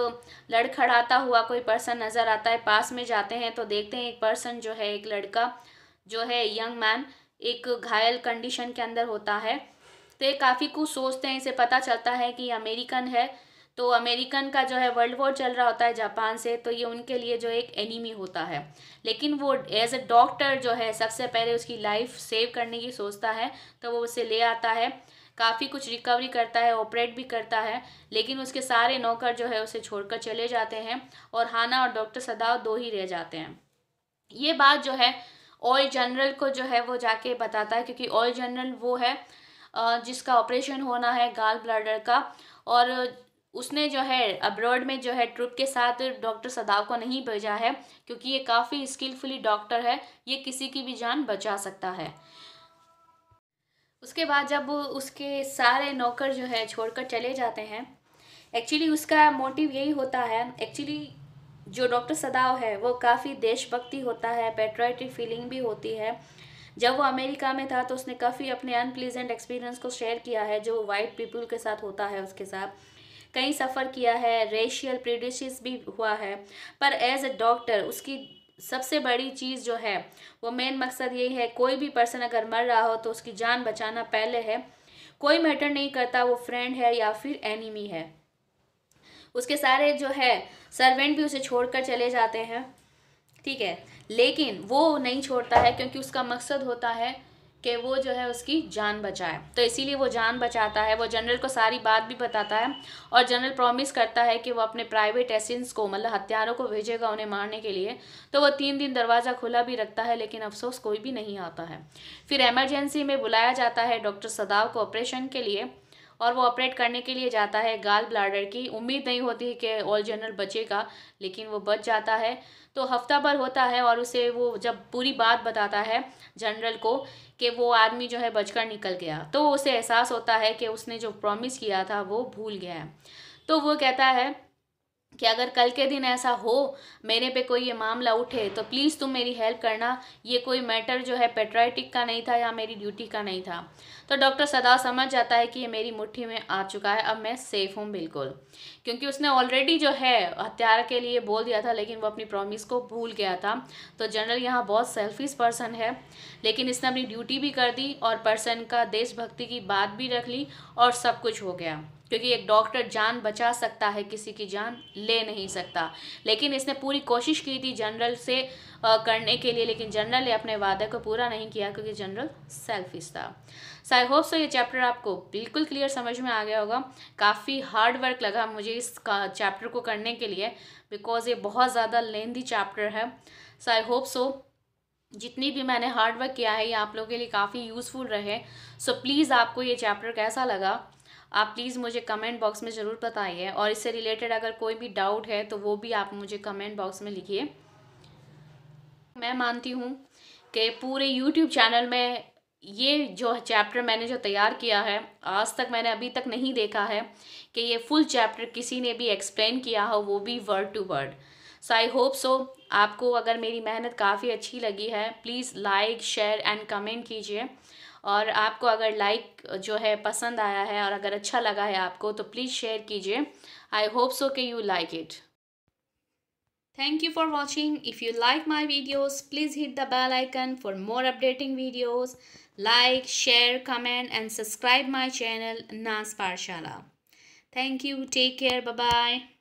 लड़खड़ाता हुआ कोई पर्सन नज़र आता है। पास में जाते हैं तो देखते हैं एक पर्सन जो है, एक लड़का जो है, यंग मैन, एक घायल कंडीशन के अंदर होता है। तो ये काफ़ी कुछ सोचते हैं, इसे पता चलता है कि अमेरिकन है, तो अमेरिकन का जो है वर्ल्ड वॉर चल रहा होता है जापान से, तो ये उनके लिए जो एक एनिमी होता है। लेकिन वो एज ए डॉक्टर जो है सबसे पहले उसकी लाइफ सेव करने की सोचता है, तो वो उसे ले आता है, काफ़ी कुछ रिकवरी करता है, ऑपरेट भी करता है, लेकिन उसके सारे नौकर जो है उसे छोड़कर चले जाते हैं और हाना और डॉक्टर सदाव 2 ही रह जाते हैं। ये बात जो है ऑयल जनरल को जो है वो जाके बताता है, क्योंकि ऑयल जनरल वो है जिसका ऑपरेशन होना है गाल ब्लैडर का, और उसने जो है अब्रॉड में जो है ट्रुप के साथ डॉक्टर सदाव को नहीं भेजा है, क्योंकि ये काफ़ी स्किलफुली डॉक्टर है, ये किसी की भी जान बचा सकता है। उसके बाद जब उसके सारे नौकर जो है छोड़कर चले जाते हैं, एक्चुअली उसका मोटिव यही होता है। एक्चुअली जो डॉक्टर सदाव है वो काफ़ी देशभक्ति होता है, पेट्रियोटिक फीलिंग भी होती है। जब वो अमेरिका में था तो उसने काफ़ी अपने अनप्लीजेंट एक्सपीरियंस को शेयर किया है जो वाइट पीपल के साथ होता है। उसके साथ कहीं सफ़र किया है, रेशियल प्रेजुडिस भी हुआ है, पर एज ए डॉक्टर उसकी सबसे बड़ी चीज़ जो है वो मेन मकसद यही है, कोई भी पर्सन अगर मर रहा हो तो उसकी जान बचाना पहले है। कोई मैटर नहीं करता वो फ्रेंड है या फिर एनिमी है। उसके सारे जो है सर्वेंट भी उसे छोड़कर चले जाते हैं, ठीक है, लेकिन वो नहीं छोड़ता है क्योंकि उसका मकसद होता है कि वो जो है उसकी जान बचाए। तो इसीलिए वो जान बचाता है। वो जनरल को सारी बात भी बताता है और जनरल प्रॉमिस करता है कि वो अपने प्राइवेट एसेंट्स को, मतलब हत्यारों को भेजेगा उन्हें मारने के लिए। तो वो 3 दिन दरवाज़ा खुला भी रखता है, लेकिन अफसोस कोई भी नहीं आता है। फिर इमरजेंसी में बुलाया जाता है डॉक्टर सदाव को ऑपरेशन के लिए, और वो ऑपरेट करने के लिए जाता है गाल ब्लाडर की। उम्मीद नहीं होती है कि ऑल जनरल बचेगा, लेकिन वो बच जाता है। तो हफ्ता भर होता है और उसे वो जब पूरी बात बताता है जनरल को कि वो आदमी जो है बचकर निकल गया, तो उसे एहसास होता है कि उसने जो प्रॉमिस किया था वो भूल गया है। तो वो कहता है कि अगर कल के दिन ऐसा हो, मेरे पे कोई ये मामला उठे, तो प्लीज़ तुम मेरी हेल्प करना। ये कोई मैटर जो है पेट्रियोटिक का नहीं था या मेरी ड्यूटी का नहीं था। तो डॉक्टर सदाव समझ जाता है कि ये मेरी मुट्ठी में आ चुका है, अब मैं सेफ हूँ बिल्कुल, क्योंकि उसने ऑलरेडी जो है हत्यारा के लिए बोल दिया था, लेकिन वो अपनी प्रॉमिस को भूल गया था। तो जनरल यहाँ बहुत सेल्फिश पर्सन है, लेकिन इसने अपनी ड्यूटी भी कर दी और पर्सन का देशभक्ति की बात भी रख ली और सब कुछ हो गया। क्योंकि एक डॉक्टर जान बचा सकता है, किसी की जान ले नहीं सकता। लेकिन इसने पूरी कोशिश की थी जनरल से करने के लिए, लेकिन जनरल ने अपने वादे को पूरा नहीं किया क्योंकि जनरल सेल्फिश था। सो आई होप सो ये चैप्टर आपको बिल्कुल क्लियर समझ में आ गया होगा। काफ़ी हार्ड वर्क लगा मुझे इस चैप्टर को करने के लिए, बिकॉज ये बहुत ज़्यादा लेंथी चैप्टर है। सो आई होप सो जितनी भी मैंने हार्ड वर्क किया है ये आप लोगों के लिए काफ़ी यूज़फुल रहे। सो प्लीज़ आपको ये चैप्टर कैसा लगा आप प्लीज़ मुझे कमेंट बॉक्स में ज़रूर बताइए, और इससे रिलेटेड अगर कोई भी डाउट है तो वो भी आप मुझे कमेंट बॉक्स में लिखिए। मैं मानती हूँ कि पूरे यूट्यूब चैनल में ये जो चैप्टर मैंने जो तैयार किया है, आज तक मैंने अभी तक नहीं देखा है कि ये फुल चैप्टर किसी ने भी एक्सप्लेन किया हो, वो भी word to word. So I hope so आपको अगर मेरी मेहनत काफ़ी अच्छी लगी है, please like share and comment कीजिए। और आपको अगर लाइक जो है पसंद आया है और अगर अच्छा लगा है आपको, तो प्लीज़ शेयर कीजिए। आई होप सो कि you like it. Thank you for watching. If you like my videos, please hit the bell icon for more updating videos. Like, share, comment and subscribe my channel Nas Parshala. Thank you. Take care. Bye-bye.